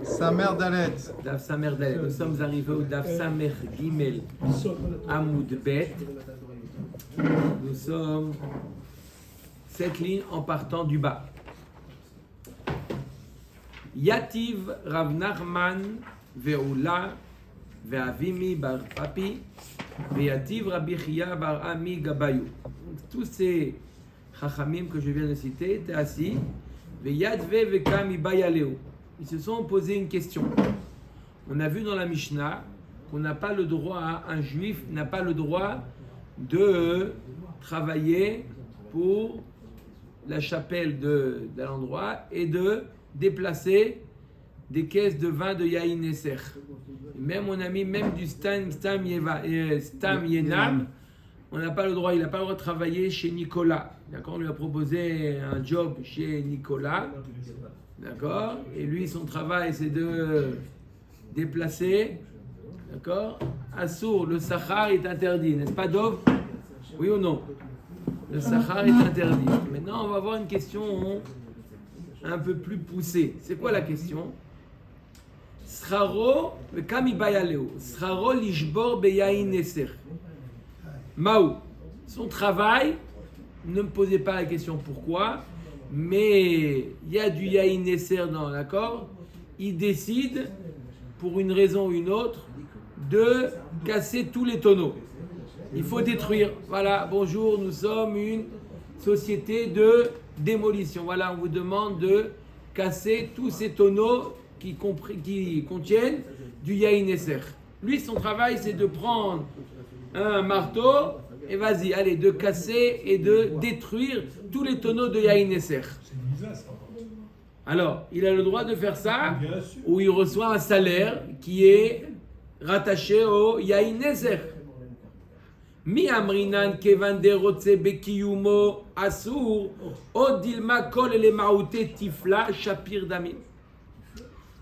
Samer Dalet. Daf Samer Dalet. Nous sommes arrivés au Daf Samer Gimel Amoud Bet. Nous sommes 7 lignes en partant du bas. Yativ Rav Nachman Ve'ula Ve'avimi Bar Papi Ve'yativ Rabbi Chia Bar Ami Gabayou. Tous ces chachamim que je viens de citer étaient assis. Ve'yadve Ve'kam Ibayaleu. Ils se sont posé une question. On a vu dans la Mishnah qu'on n'a pas le droit, un juif n'a pas le droit de travailler pour la chapelle de l'endroit et de déplacer des caisses de vin de Yahin Esser. Même on a mis même du Stam Yenam, on n'a pas le droit, il n'a pas le droit de travailler chez Nicolas. D'accord, on lui a proposé un job chez Nicolas. D'accord, et lui son travail c'est de déplacer. D'accord, Assour, le Sahar est interdit, n'est-ce pas Dov? Oui ou non? Le Sahar est interdit. Maintenant on va avoir une question un peu plus poussée. C'est quoi la question? Sraro, Kami Bayaleo, Sraro Lishbor Beyahin Neser. Maou, son travail, ne me posez pas la question pourquoi, mais il y a du Yahin Neser dans l'accord, il décide, pour une raison ou une autre, de casser tous les tonneaux. Il faut détruire. Voilà, bonjour, nous sommes une société de démolition. Voilà, on vous demande de casser tous ces tonneaux qui contiennent du Yahin Neser. Lui, son travail, c'est de prendre un marteau et vas-y, allez, de casser et de détruire tous les tonneaux de Yahin Neser. Alors, il a le droit de faire ça, ou il reçoit un salaire qui est rattaché au Yahin Neser. Mi amrinan kevan de rotse bekiyumo asur odilma kol le maouté tifla shapir damim.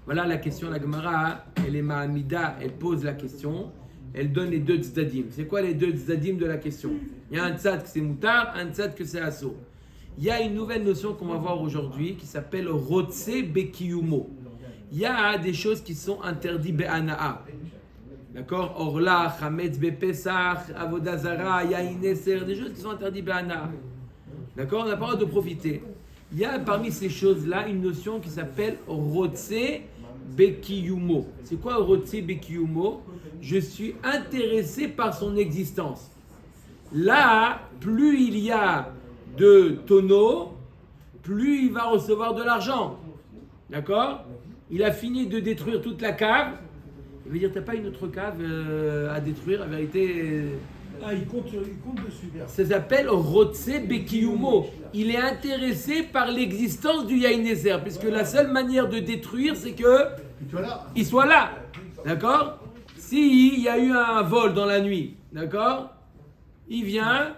Voilà la question, la Gemara, elle est Mahamida, elle pose la question, elle donne les deux tzadim. C'est quoi les deux tzadim de la question? Il y a un tzad que c'est moutar, un tzad que c'est asur. Il y a une nouvelle notion qu'on va voir aujourd'hui qui s'appelle rotse bekiyumo. Il y a des choses qui sont interdites be'ana'a. D'accord? Orla, Chametz, Bepesach, Avodazara, Yahin Neser, des choses qui sont interdites be'ana'a. D'accord? On n'a pas le droit de profiter. Il y a parmi ces choses-là une notion qui s'appelle Rotse Bekiyumo. C'est quoi Rotse Bekiyumo? Je suis intéressé par son existence. Là, plus il y a de tonneaux, plus il va recevoir de l'argent. D'accord? Il a fini de détruire toute la cave. Il veut dire, t'as pas une autre cave à détruire, la vérité. Ah, il compte dessus. Ça s'appelle Rotse Bekiyumo. Il est intéressé par l'existence du Yahin Neser, puisque la seule manière de détruire, c'est que il soit là. D'accord? S'il y a eu un vol dans la nuit, d'accord? Il vient,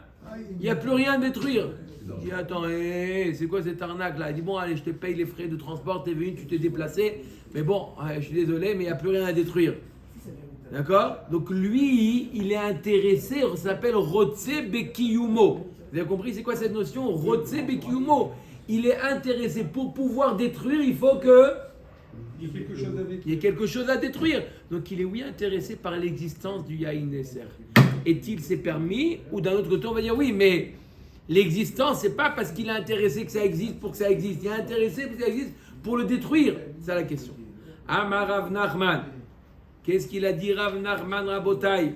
il n'y a plus rien à détruire. Il dit, attends, c'est quoi cette arnaque là? Il dit, bon, allez, je te paye les frais de transport, t'es venu, tu t'es déplacé, mais bon, je suis désolé, mais il n'y a plus rien à détruire. D'accord? Donc lui, il est intéressé, ça s'appelle Rotse Bekiyumo. Vous avez compris, c'est quoi cette notion? Rotse Bekiyumo. Il est intéressé, pour pouvoir détruire, il faut que il y ait quelque chose à détruire. Donc il est oui intéressé par l'existence du Yahin Neser. Est-il c'est permis? Ou d'un autre côté, on va dire oui, mais l'existence, c'est pas parce qu'il est intéressé que ça existe pour que ça existe. Il est intéressé parce que ça existe pour le détruire. C'est la question. Amar Rav Nachman. Qu'est-ce qu'il a dit Rav Nachman Rabotai?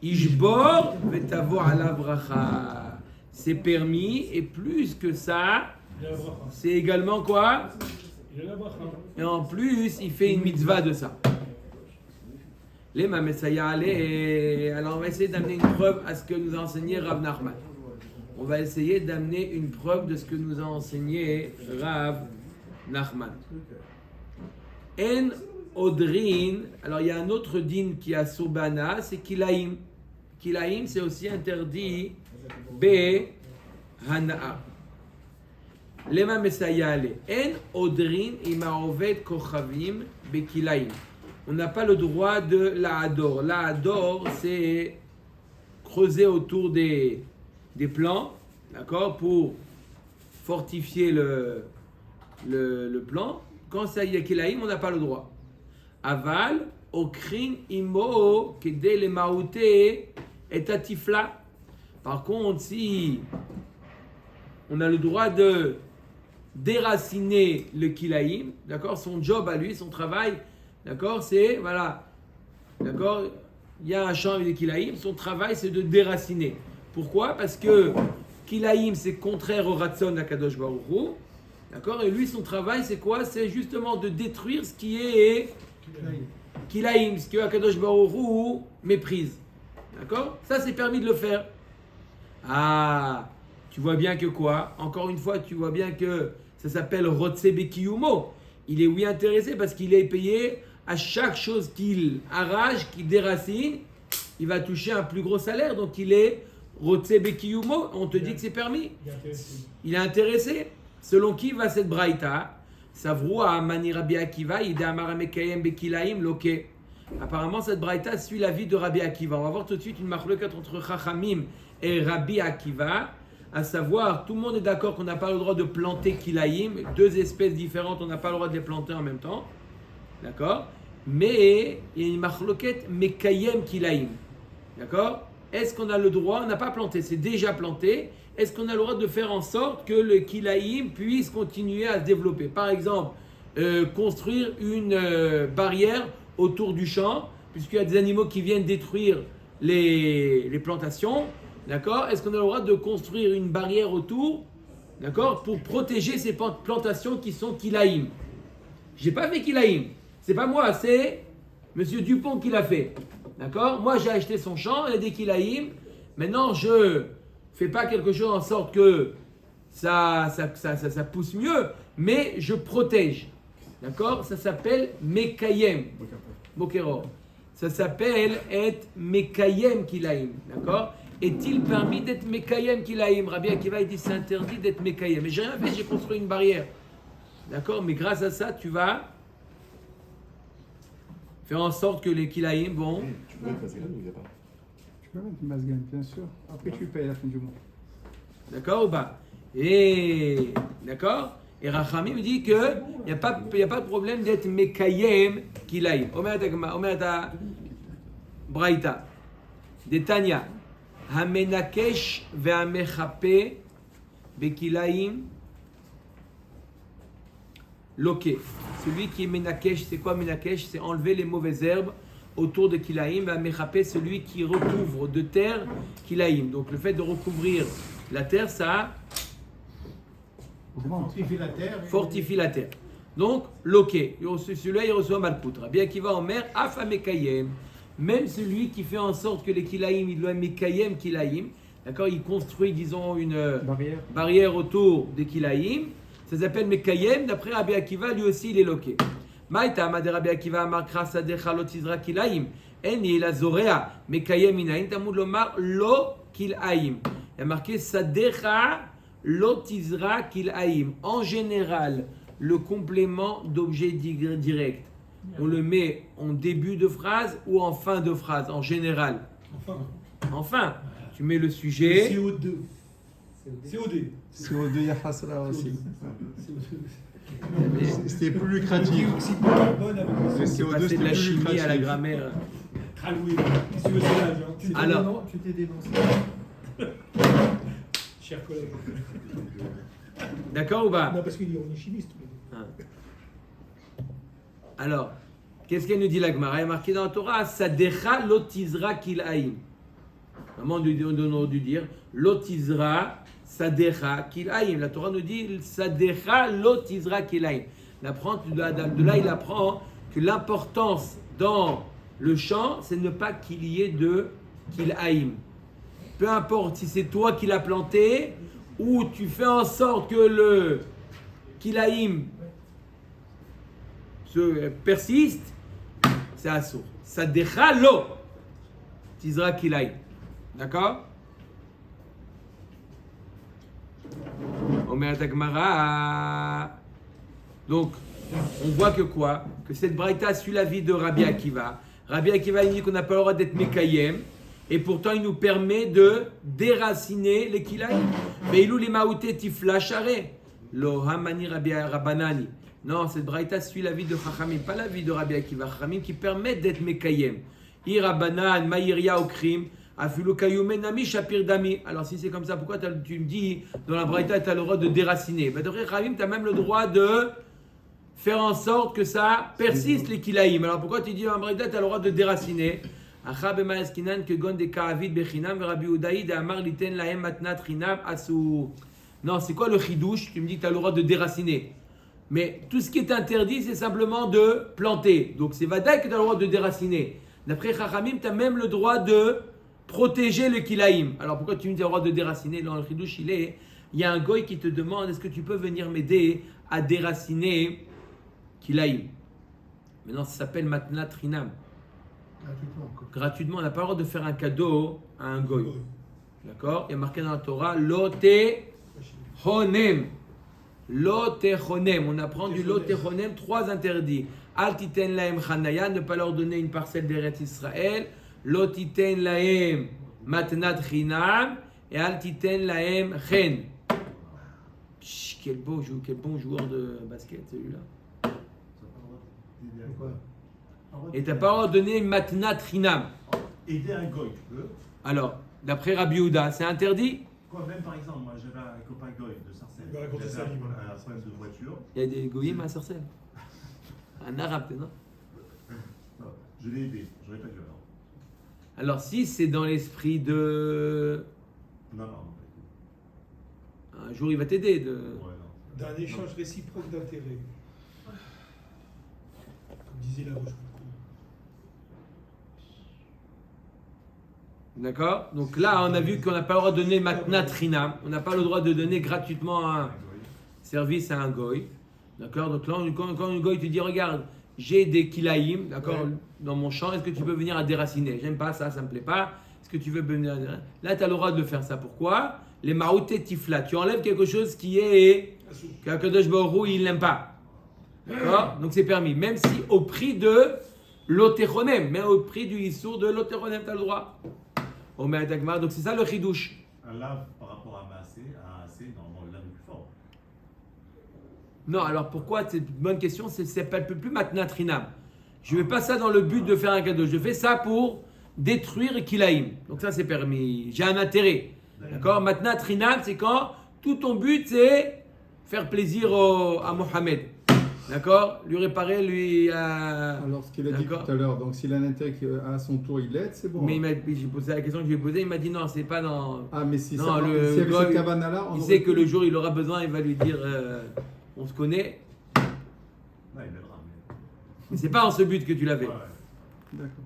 Ishbor vetavo ala bracha. C'est permis et plus que ça, c'est également quoi? Et en plus, il fait une mitzvah de ça. Les Mamesaya allez. Alors on va essayer d'amener une preuve à ce que nous a enseigné Rav Nachman. On va essayer d'amener une preuve de ce que nous a enseigné Rav Nachman. En Odrin, alors il y a un autre din qui a Sobana, c'est Kilaim. Kilaim, c'est aussi interdit Be Hana'a. Lema Mesayale. En Odrin imaovet kochavim be Kilaim. On n'a pas le droit de l'Ahador. L'Ahador, c'est creuser autour des plants, d'accord, pour fortifier le plan. Quand il y a Kilaïm, on n'a pas le droit. Aval, okrin imo, kede le maoute et atifla. Par contre, si on a le droit de déraciner le Kilaïm, d'accord, son job à lui, son travail, d'accord, c'est, voilà, d'accord, il y a un champ avec des Kilaïm, son travail c'est de déraciner. Pourquoi? Parce que Kilaïm c'est contraire au Ratson d'Akadosh Baruch Hu, d'accord, et lui son travail c'est quoi? C'est justement de détruire ce qui est Kilaïm, ce que Akadosh Baruch Hu méprise, d'accord, ça c'est permis de le faire. Ah, tu vois bien que quoi? Encore une fois, tu vois bien que ça s'appelle Rotse Bekiyumo. Il est oui intéressé parce qu'il est payé à chaque chose qu'il arrache, qu'il déracine, il va toucher un plus gros salaire. Donc il est Rotse Bekiyumo. On te dit que c'est permis. Il est intéressé. Selon qui va cette braïta? Savru Amani Rabbi Akiva, Ida Amara Mekayem Bekilaim Loke. Apparemment, cette braïta suit la vie de Rabbi Akiva. On va voir tout de suite une marloquette entre Chachamim et Rabbi Akiva. À savoir, tout le monde est d'accord qu'on n'a pas le droit de planter Kilaïm, deux espèces différentes, on n'a pas le droit de les planter en même temps, d'accord? Mais il y a une marloquette Mekayem Kilaïm, d'accord? Est-ce qu'on a le droit, on n'a pas planté, c'est déjà planté, est-ce qu'on a le droit de faire en sorte que le Kilaïm puisse continuer à se développer? Par exemple, construire une barrière autour du champ, puisqu'il y a des animaux qui viennent détruire les plantations. D'accord? Est-ce qu'on a le droit de construire une barrière autour, d'accord, pour protéger ces plantations qui sont Kilaïm? J'ai pas fait Kilaïm. C'est pas moi, c'est Monsieur Dupont qui l'a fait. D'accord? Moi, j'ai acheté son champ, il y a des Kilaïm. Maintenant, je fais pas quelque chose en sorte que ça pousse mieux, mais je protège. D'accord? Ça s'appelle Mekayem. Bokero. Ça s'appelle être Mekayem Kilaïm. D'accord? Est-il permis d'être Mekayem Kilaïm? Rabbi Akiva il dit c'est interdit d'être Mekayem. Mais j'ai rien fait, j'ai construit une barrière. D'accord? Mais grâce à ça, tu vas faire en sorte que les Kilaïm vont. Tu peux mettre Mazgan ou il n'y a pas? Tu peux mettre Mazgan, bien sûr. Après, tu payes à la fin du mois. D'accord ou pas? Et d'accord? Et Rachami me dit que il n'y a pas de problème d'être Mekayem Kilaïm. Omerta Braïta. Detania. Hamenakesh ve'amechape bekilaim loke. Celui qui est menakesh, c'est quoi menakesh? C'est enlever les mauvaises herbes autour de kilaim. Ve'amechape, celui qui recouvre de terre kilaim. Donc le fait de recouvrir la terre, ça fortifie la terre. Donc loke. Celui-là, il reçoit malpoutre. Bien qu'il va en mer, afamekayem. Même celui qui fait en sorte que les Kilaïm, il doit Mekayem Kilaïm, d'accord, il construit, disons, une barrière autour des Kilaïm, ça s'appelle Mekayem, d'après Rabbi Akiva, lui aussi il est loqué. Maïta, Amade Rabbi Akiva, Amarkra Sadecha Lotizra Kilaïm, Eni la Zorea, Mekayem Inaïm, Tamoud Lomar Lo Kilaïm. Il y a marqué Sadecha Lotizra Kilaïm. En général, le complément d'objet direct. On le met en début de phrase ou en fin de phrase, en général. Enfin, tu mets le sujet. CO2. CO2, il y a face là aussi. C'était plus lucratif. Le C'est passé de la chimie à la grammaire. Ah oui, si tu veux, c'est l'âge. Alors, tu t'es dénoncé. Chers collègues. d'accord ou pas? Non, parce qu'on est chimistes tous les deux. Alors, qu'est-ce qu'elle nous dit la Gemara? Il est marqué dans la Torah, Sadecha lotizra kilaïm. Maman nous dû dire, lotizra sadecha kilaïm. La Torah nous dit, Sadecha lotizra kilaïm. De là, il apprend que l'importance dans le champ, c'est ne pas qu'il y ait de kilaïm. Peu importe si c'est toi qui l'as planté, ou tu fais en sorte que le kilaïm persiste, c'est assourd. Ça décha l'eau. Tizra kilaï. D'accord? Omer Tagmara. Donc, on voit que quoi? Que cette braïta suit la vie de Rabbi Akiva. Rabbi Akiva il dit qu'on n'a pas le droit d'être Mekayem. Et pourtant, il nous permet de déraciner les kilaïm. Mais il ou les maouté tifla charé. Lo hamani Rabbi Rabbanani. Non, cette braïta suit la vie de Chachamim, pas la vie de Rabbi Akiva. Chachamim qui permettent d'être mekayem. I Rabbanan, Maïria Okrim, Afilu Kayumen Nami Shapir Dami. Alors si c'est comme ça, pourquoi tu me dis dans la braïta tu as le droit de déraciner? D'après Chachamim, tu as même le droit de faire en sorte que ça persiste les kilaïm. Alors pourquoi tu dis dans la braïta tu as le droit de déraciner? Acha b'ma'eskinan kegon de ka'avid bechinam Rabbi Udaï de amar liten lahem matnat chinam asu. Non, c'est quoi le chidouche? Tu me dis que tu as le droit de déraciner. Mais tout ce qui est interdit, c'est simplement de planter. Donc c'est vadaï que tu as le droit de déraciner. D'après Chachamim, tu as même le droit de protéger le kilaïm. Alors pourquoi tu me dis le droit de déraciner? Dans le chidouche, il y a un goy qui te demande est-ce que tu peux venir m'aider à déraciner kilaïm. Maintenant, ça s'appelle matnat rinam. Gratuitement, on n'a pas le droit de faire un cadeau à un goy. D'accord? Il y a marqué dans la Torah lote honem. Lotechonem, on apprend du lotechonem 3 interdits. Altiten lahem chanaya, ne pas leur donner une parcelle d'Eretz Israël. Lotiten lahem matnat chinam et altiten lahem chen. Quel bon joueur de basket celui-là. Et tu n'as pas le droit de donner une matnat chinam. Aider un goy, tu peux. Alors, d'après Rabbi Yehuda, c'est interdit? Quoi, même par exemple, moi j'avais un copain goy de Sarcelles. Il va raconter Il ça, avait lui. un problème de voiture. Il y a des goyim à Sarcelles. Un arabe, non? Non, je l'ai aidé, je n'aurais pas dû alors. Alors, si c'est dans l'esprit de. Non, pas Un jour, il va t'aider. De... du tout. Ouais, non. D'un échange réciproque d'intérêt. Comme disait la Rochefoucauld. D'accord? Donc là, on a vu qu'on n'a pas le droit de donner matnat rinam. On n'a pas le droit de donner gratuitement un service à un goy. D'accord? Donc là, quand un goy te dit regarde, j'ai des kilaïm, d'accord, Ouais. dans mon champ, est-ce que tu peux venir à déraciner? J'aime pas ça, ça me plaît pas. Est-ce que tu veux venir à déraciner? Là, tu as le droit de faire ça. Pourquoi? Les maouté tifla. Tu enlèves quelque chose qui est. Qu'Akadosh Baruch Hu, il n'aime pas. D'accord? Donc c'est permis. Même si au prix de l'otechonem, mais au prix du issour de l'otechonem, tu as le droit. Donc c'est ça le chidouche. Un lave par rapport à un AC, normalement, le lave est plus fort. Non, alors pourquoi? C'est une bonne question. C'est pas plus matnat rinam. Je ne fais pas ça dans le but de faire un cadeau. Je fais ça pour détruire kilaïm. Donc ça c'est permis. J'ai un intérêt. D'accord? Matnat rinam, c'est quand tout ton but c'est faire plaisir à Mohamed. D'accord? Lui réparer, lui. Alors, ce qu'il a dit tout D'accord. à l'heure, donc s'il a un intérêt à son tour, il l'aide, c'est bon. Mais j'ai posé la question que je lui ai posée. Il m'a dit non, c'est pas dans. Ah, mais si Non, ça, le s'il y avait goy, cette cabane-là, on Il aurait sait que pu- le jour où il aura besoin, il va lui dire on se connaît. Non, il m'aidera, mais. Mais c'est pas en ce but que tu l'avais. Ouais. D'accord.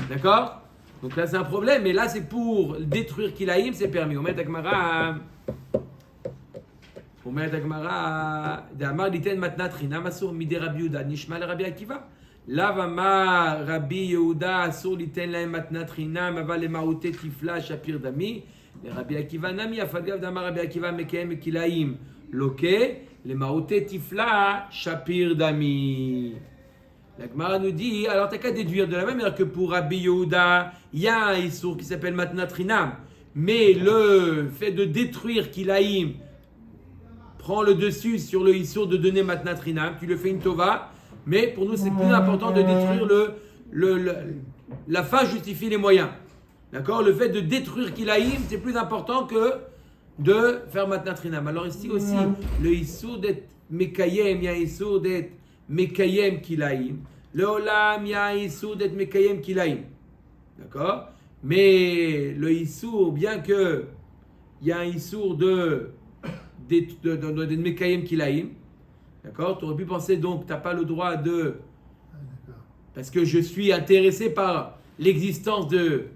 D'accord? Donc là, c'est un problème. Mais là, c'est pour détruire Kilaïm, c'est permis. On met Akmara. On met Akmara. D'Amar Liten Matnat Rinam Asur Mide Rabbi Yehuda. Nishma le Rabbi Akiva. Lavama Rabbi Yehuda Asur Liten Lahem Matnat Rinam Aval le Maouté Tifla Shapir Dami. Le Rabbi Akiva Nami Afadgav d'Amar Rabbi Akiva Mekem Kilaïm. Loke. Le Maouté Tifla Shapir Dami. La Gemara nous dit, alors t'as qu'à déduire de la même manière que pour Rabbi Yehuda, il y a un issour qui s'appelle Matnat Rinam, mais le fait de détruire Kilaïm prend le dessus sur le issour de donner Matnat Rinam, tu le fais une tova, mais pour nous c'est plus important de détruire la fin justifie les moyens. D'accord? Le fait de détruire Kilaïm, c'est plus important que de faire Matnat Rinam. Alors ici aussi, le issour d'être Mekayem, il y a un issour d'être Mekayem Kilaïm. Le Olam, il y a un issour d'être Mekayem Kilaïm. D'accord? Mais le issour, bien que il y a un issour d'être Mekayem Kilaïm, d'accord? Tu aurais pu penser donc, tu n'as pas le droit de. Parce que je suis intéressé par l'existence de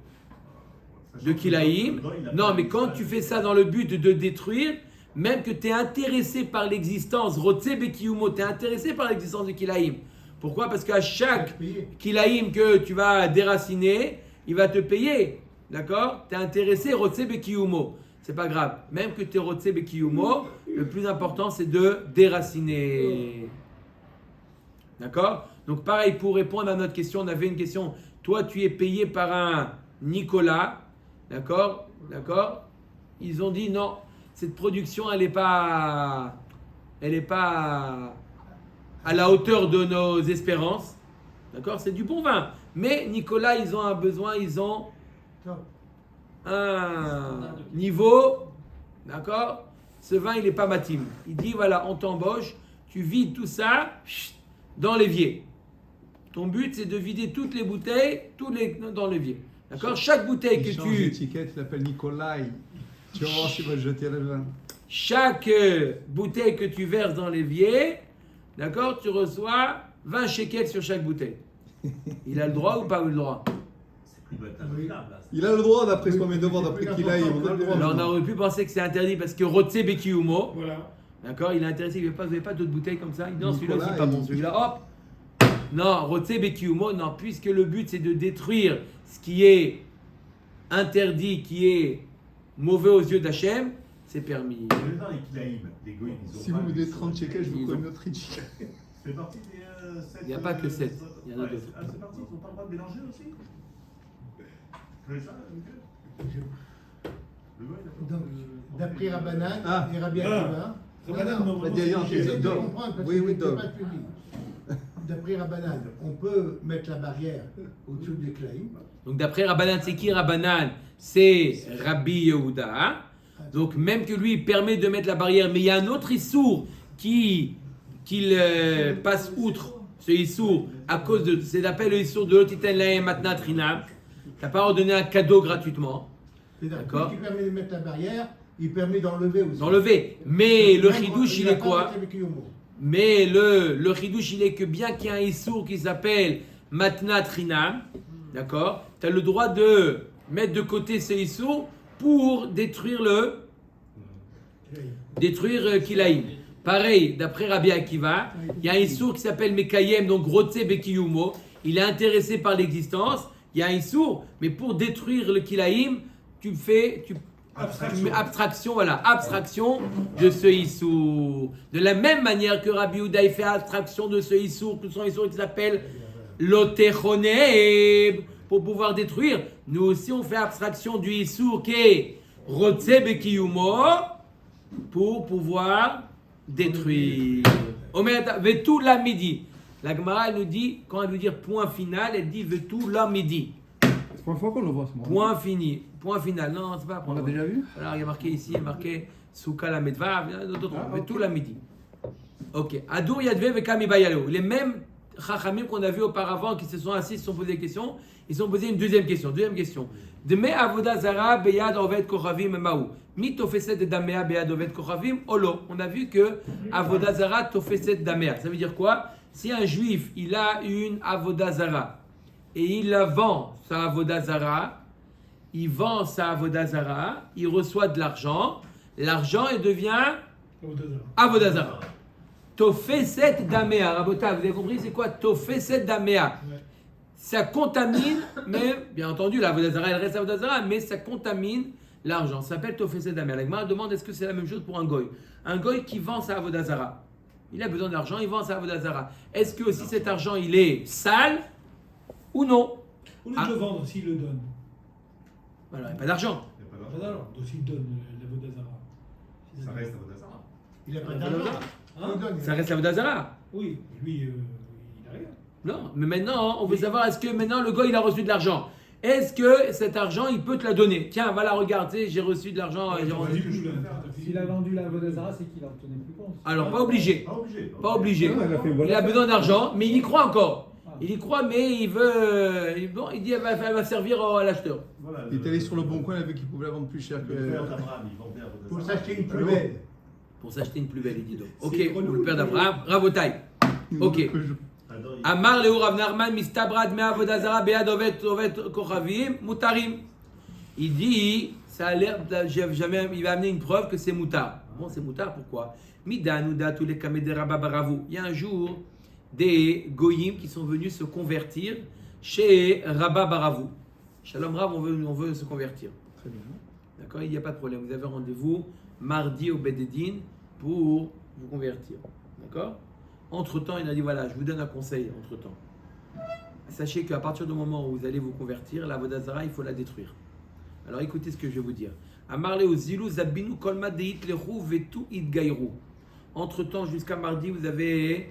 Kilaïm. Non, mais quand tu fais ça dans le but de détruire, même que tu es intéressé par l'existence, Rotse Bekiyumo, tu es intéressé par l'existence de Kilaïm. Pourquoi? Parce qu'à chaque Kilaïm que tu vas déraciner, il va te payer. D'accord? Tu es intéressé, Rotse Bekiyumo. C'est pas grave. Même que tu es Rotse Bekiyumo, le plus important c'est de déraciner. D'accord? Donc pareil, pour répondre à notre question, on avait une question. Toi, tu es payé par un Nicolas. D'accord? D'accord? Ils ont dit non. cette production, elle n'est pas à la hauteur de nos espérances. D'accord? C'est du bon vin. Mais Nicolas, ils ont un besoin, ils ont un niveau. D'accord? Ce vin, il n'est pas matim. Il dit, voilà, on t'embauche, tu vides tout ça dans l'évier. Ton but, c'est de vider toutes les bouteilles dans l'évier. D'accord? Chaque bouteille Il que change tu... l'étiquette, il s'appelle Nikolai. Tu vas voir s'il va te jeter le vin. Chaque bouteille que tu verses dans l'évier, d'accord, tu reçois 20 shekels sur chaque bouteille. Il a le droit ou pas le droit? C'est plus table là. Il a le droit, d'après ce qu'on vient de voir, d'après qu'il aille, on a le droit. Alors on aurait pu penser que c'est interdit parce que Rotse Bekiyumo, Voilà. d'accord, il est intéressé, vous n'avez pas d'autres bouteilles comme ça? Il dit non, celui-là Nicolas, c'est pas bon, il- celui-là, hop. Non, Rotse Bekiyumo, non, puisque le but c'est de détruire ce qui est interdit, qui est mauvais aux yeux d'Hachem, c'est permis. Même dans les Kilaïm, les goïms, ils ont Si pas vous me mis donnez sur 30 le- shekels, je Ils vous ont- colle notre chicken. Ça fait partie des 7. Il n'y a pas que 7, il y en a d'autres. Ah, c'est parti, ils n'ont pas le droit de mélanger aussi. Vous voyez ça, Michael? Le goï, il a pas- Donc, d'après Rabbanan Ah. et Rabbi Akiva, Rabbanan, non, normalement, D'ailleurs, c'est- j'essaie de Dom. comprendre parce Oui, que oui, c'est Dom. pas public. D'après Rabbanan, on peut mettre la barrière au-dessus des Klaïm. Donc d'après Rabbanan, c'est qui Rabbanan? C'est Rabbi Yehuda. Donc même que lui il permet de mettre la barrière, mais il y a un autre issour qu'il passe outre ce issour à cause de, c'est d'appel le issour de l'otiten lahem matnat rinam. T'as pas ordonné un cadeau gratuitement, C'est-à-dire D'accord. qu'il permet de mettre la barrière, il permet d'enlever aussi. d'enlever. Mais le Même, chidouche il a est pas quoi? avec les Yomo. Mais le chidouche il est que bien qu'il y ait un issour qui s'appelle matnat rinam, d'accord, tu as le droit de mettre de côté ce issour pour détruire Kilaïm. Pareil, d'après Rabbi Akiva, il y a un issour qui s'appelle Mekayem, donc Rotse Bekiyumo. Il est intéressé par l'existence. Il y a un issour, mais pour détruire le Kilaïm, tu mets abstraction de ce issour. De la même manière que Rabbi Yehuda fait abstraction de ce issour, que son issour qui s'appelle Lotechoneb, pour pouvoir détruire. Nous aussi, on fait abstraction du issour qui est Rotse Bekiyumo pour pouvoir détruire. Omer vetu la midi. La Gemara elle nous dit, quand elle veut dire point final, elle dit vetu la midi. C'est la première fois qu'on le voit ce moment. Point fini. Point final. Non, c'est pas. On l'a déjà vu? Alors, il y a marqué ici, il y a marqué Souka la medva, vetu la midi. Ok. Adur yadve vekami bayalo. Les mêmes chachamim qu'on a vu auparavant qui se sont assis, se sont posés des questions, ils se sont posés une deuxième question. Deuxième question. Deme avoda zara beyad oved kochavim maou. Mi tofeset damea beyad oved kochavim olo. On a vu que avoda zara tofeset damea. Ça veut dire quoi? Si un juif, il a une avoda zara et il la vend, sa avoda zara, il vend sa avoda zara, il reçoit de l'argent, l'argent il devient avoda zara. Tofeset damea. Rabota, vous avez compris c'est quoi Tofeset damea? Ça contamine, mais bien entendu, la Avodazara, elle reste Avodazara, mais ça contamine l'argent. Ça s'appelle Tofeset Damea. La Gemara demande est-ce que c'est la même chose pour un goy? Un goy qui vend sa Avodazara, il a besoin d'argent, il vend sa Avodazara. Est-ce que aussi cet argent, il est sale ou non? Au lieu de le vendre, s'il le donne. Voilà, il n'y a pas d'argent. Il y a pas Ah d'argent. non, donc s'il donne la Vodazara. Ça reste à votre hasard. Il n'a pas Hein? d'argent. Hein? Il donne. Ça reste Avodazara. Oui, lui, il a rien. Non, mais maintenant, on veut savoir est-ce que maintenant le goy, il a reçu de l'argent? Est-ce que cet argent, il peut te la donner? Tiens, voilà, regarde, tu sais, j'ai reçu de l'argent. j'ai reçu- S'il a vendu la Vodazara, c'est qu'il en tenait plus compte. Alors, pas obligé. Pas obligé. Pas obligé. Non, elle a fait une bonne Il a affaire. besoin d'argent, mais il y croit encore. Il y croit, mais il veut. Bon, il dit elle va servir à l'acheteur. Voilà, Il est allé sur le bon coin, il a vu qu'il pouvait la vendre plus cher que. Le père d'Abraham, il vendait à votre Pour hasard. s'acheter une plus belle. Pour s'acheter une plus belle, il dit donc. Ok, C'est pour le père d'Abraham, Ravotai. Ok. Adore, il- Amar Leo Rav Narman, Mistabrad Mea Vodazara Bead Ovet Kochavim, Mutarim. Il dit, ça a l'air, jamais, il va amener une preuve que c'est moutar. Bon, c'est moutar, pourquoi? Midanouda, tous les kameder Rababaravu. Il y a un jour des goyim qui sont venus se convertir chez Rababaravu. Shalom Rav, on veut se convertir. Très bien. D'accord, il n'y a pas de problème. Vous avez rendez-vous mardi au Bededin pour vous convertir. D'accord? Entre-temps, il a dit voilà, je vous donne un conseil. Entre-temps, sachez qu'à partir du moment où vous allez vous convertir, la Vodazara, il faut la détruire. Alors écoutez ce que je vais vous dire. Amarle au Zilou, Zabinu, Kolma, Deit, Lechu, Vetu, Idgaïru. Entre-temps, jusqu'à mardi, vous avez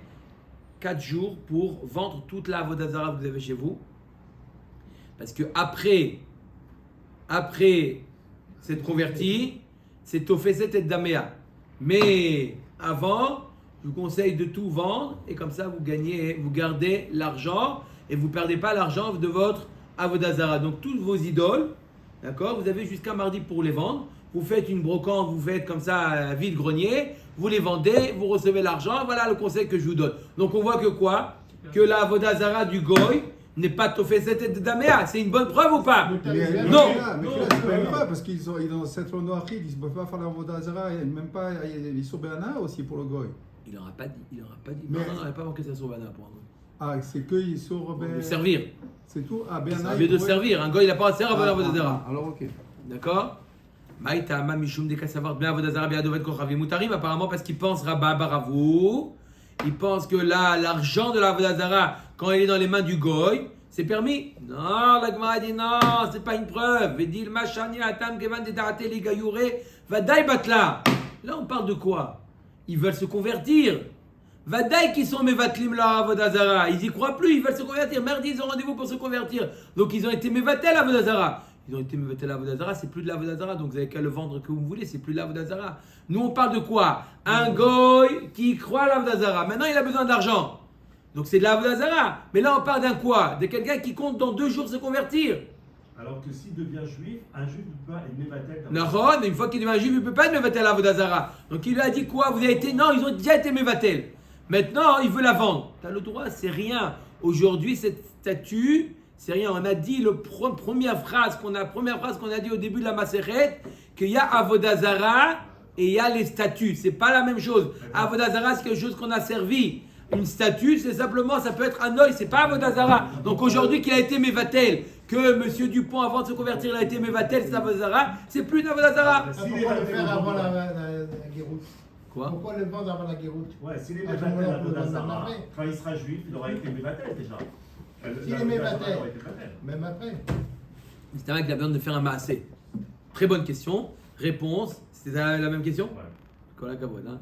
4 jours pour vendre toute la Avodah Zarah que vous avez chez vous. Parce que après cette convertie, c'est Tofeset et Damea. Mais avant, je vous conseille de tout vendre et comme ça vous gardez l'argent et vous ne perdez pas l'argent de votre Avodah Zarah. Donc toutes vos idoles, d'accord, vous avez jusqu'à mardi pour les vendre. Vous faites une brocante, vous faites comme ça vide-grenier, vous les vendez, vous recevez l'argent. Voilà le conseil que je vous donne. Donc on voit que quoi? Que la Avodah Zarah du Goy n'est pas Tofeset et Damea. C'est une bonne preuve ou pas? Non. Mais là, tu peux même pas, parce qu'ils ont cette noiride, ils ne peuvent pas faire la Avodah Zarah, même pas, ils sont Béana aussi pour le Goy. Il n'aura pas dit. Mais- Non, il n'a pas manqué sa sauvana pour un Goy. Ah, c'est qu'ils sont De servir. C'est tout. Ah, Béana. Ça veut de servir. Un Goy, il n'a pas à servir à la Avodah Zarah. Alors, ok. D'accord? Maïtama Mishum de Kassavar bien Avodah Zarah bien Dovet Kochavi Mutarim, apparemment parce qu'il pense Rabba Baravou. Il pense que là, l'argent de la Avodah Zarah, quand il est dans les mains du Goy, c'est permis. Non, la Gemara dit non, c'est pas une preuve. Vedil Machani Atam Kevan de Darate Ligayure Vadaï Batla. Là, on parle de quoi? Ils veulent se convertir. Vadaï qui sont Mevatlim la Avodah Zarah. Ils y croient plus, ils veulent se convertir. Merde, ils ont rendez-vous pour se convertir. Donc ils ont été Mevatel la Avodah Zarah. Ils ont été Mevatel la Avodah Zarah, c'est plus de la Avodah Zarah. Donc vous avez qu'à le vendre que vous voulez, c'est plus de la Avodah Zarah. Nous, on parle de quoi? Un Goy qui croit à la Avodah Zarah. Maintenant, il a besoin d'argent. Donc c'est de la Avodah Zarah. Mais là, on parle d'un quoi? De quelqu'un qui compte dans 2 jours se convertir. Alors que s'il devient juif, un juif ne peut pas être mévatel. Non, mais une fois qu'il devient juif, il ne peut pas être Mevatel la Avodah Zarah. Donc il lui a dit quoi? Vous avez été. Non, ils ont déjà été Mevatel. Maintenant, il veut la vendre. Tu as le droit, c'est rien. Aujourd'hui, cette statue, c'est rien. On a dit première phrase qu'on a dit au début de la Maseret, qu'il y a Avodah Zarah et il y a les statues. C'est pas la même chose. Avodah Zarah, c'est quelque chose qu'on a servi. Une statue, c'est simplement, ça peut être un œil, c'est pas Avodah Zarah. Donc aujourd'hui qu'il a été Mevatel, que Monsieur Dupont, avant de se convertir, il a été Mevatel, c'est Avodah Zarah, c'est plus une Avodah Zarah. Pourquoi le faire avant la guéroute? Quoi? Pourquoi le vendre avant la guéroute? Ouais, s'il est À ce mévatel moment-là, à on peut Avodah vendre Zarah, après. quand il sera juif, il aura été mévatel déjà. S'il est mévatel, même après. C'est un mec qui a besoin de faire un maasé. Très bonne question. Réponse, c'est la même question? Ouais. Kola Kavod, hein?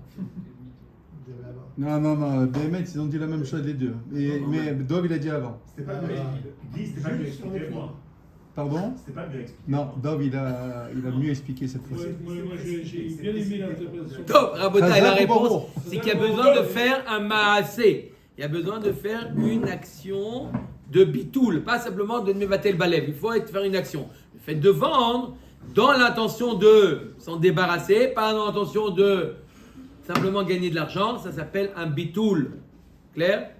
Non, BMX, ils ont dit la même chose les deux. Mais Dov, il a dit avant. C'était pas mieux. Guy, c'était pas mieux expliqué, moi. Pardon? C'était pas mieux expliqué. Non, Dov, il a mieux expliqué cette fois-ci. Moi, j'ai bien aimé l'interprétation. Top, Rabotai, la réponse, bon. c'est qu'il y a besoin de faire un maasé. Il y a besoin de faire une action de bitoul, pas simplement de mevatel balev. Il faut faire une action. Le fait de vendre dans l'intention de s'en débarrasser, pas dans l'intention de simplement gagner de l'argent, ça s'appelle un bitoul. Clair?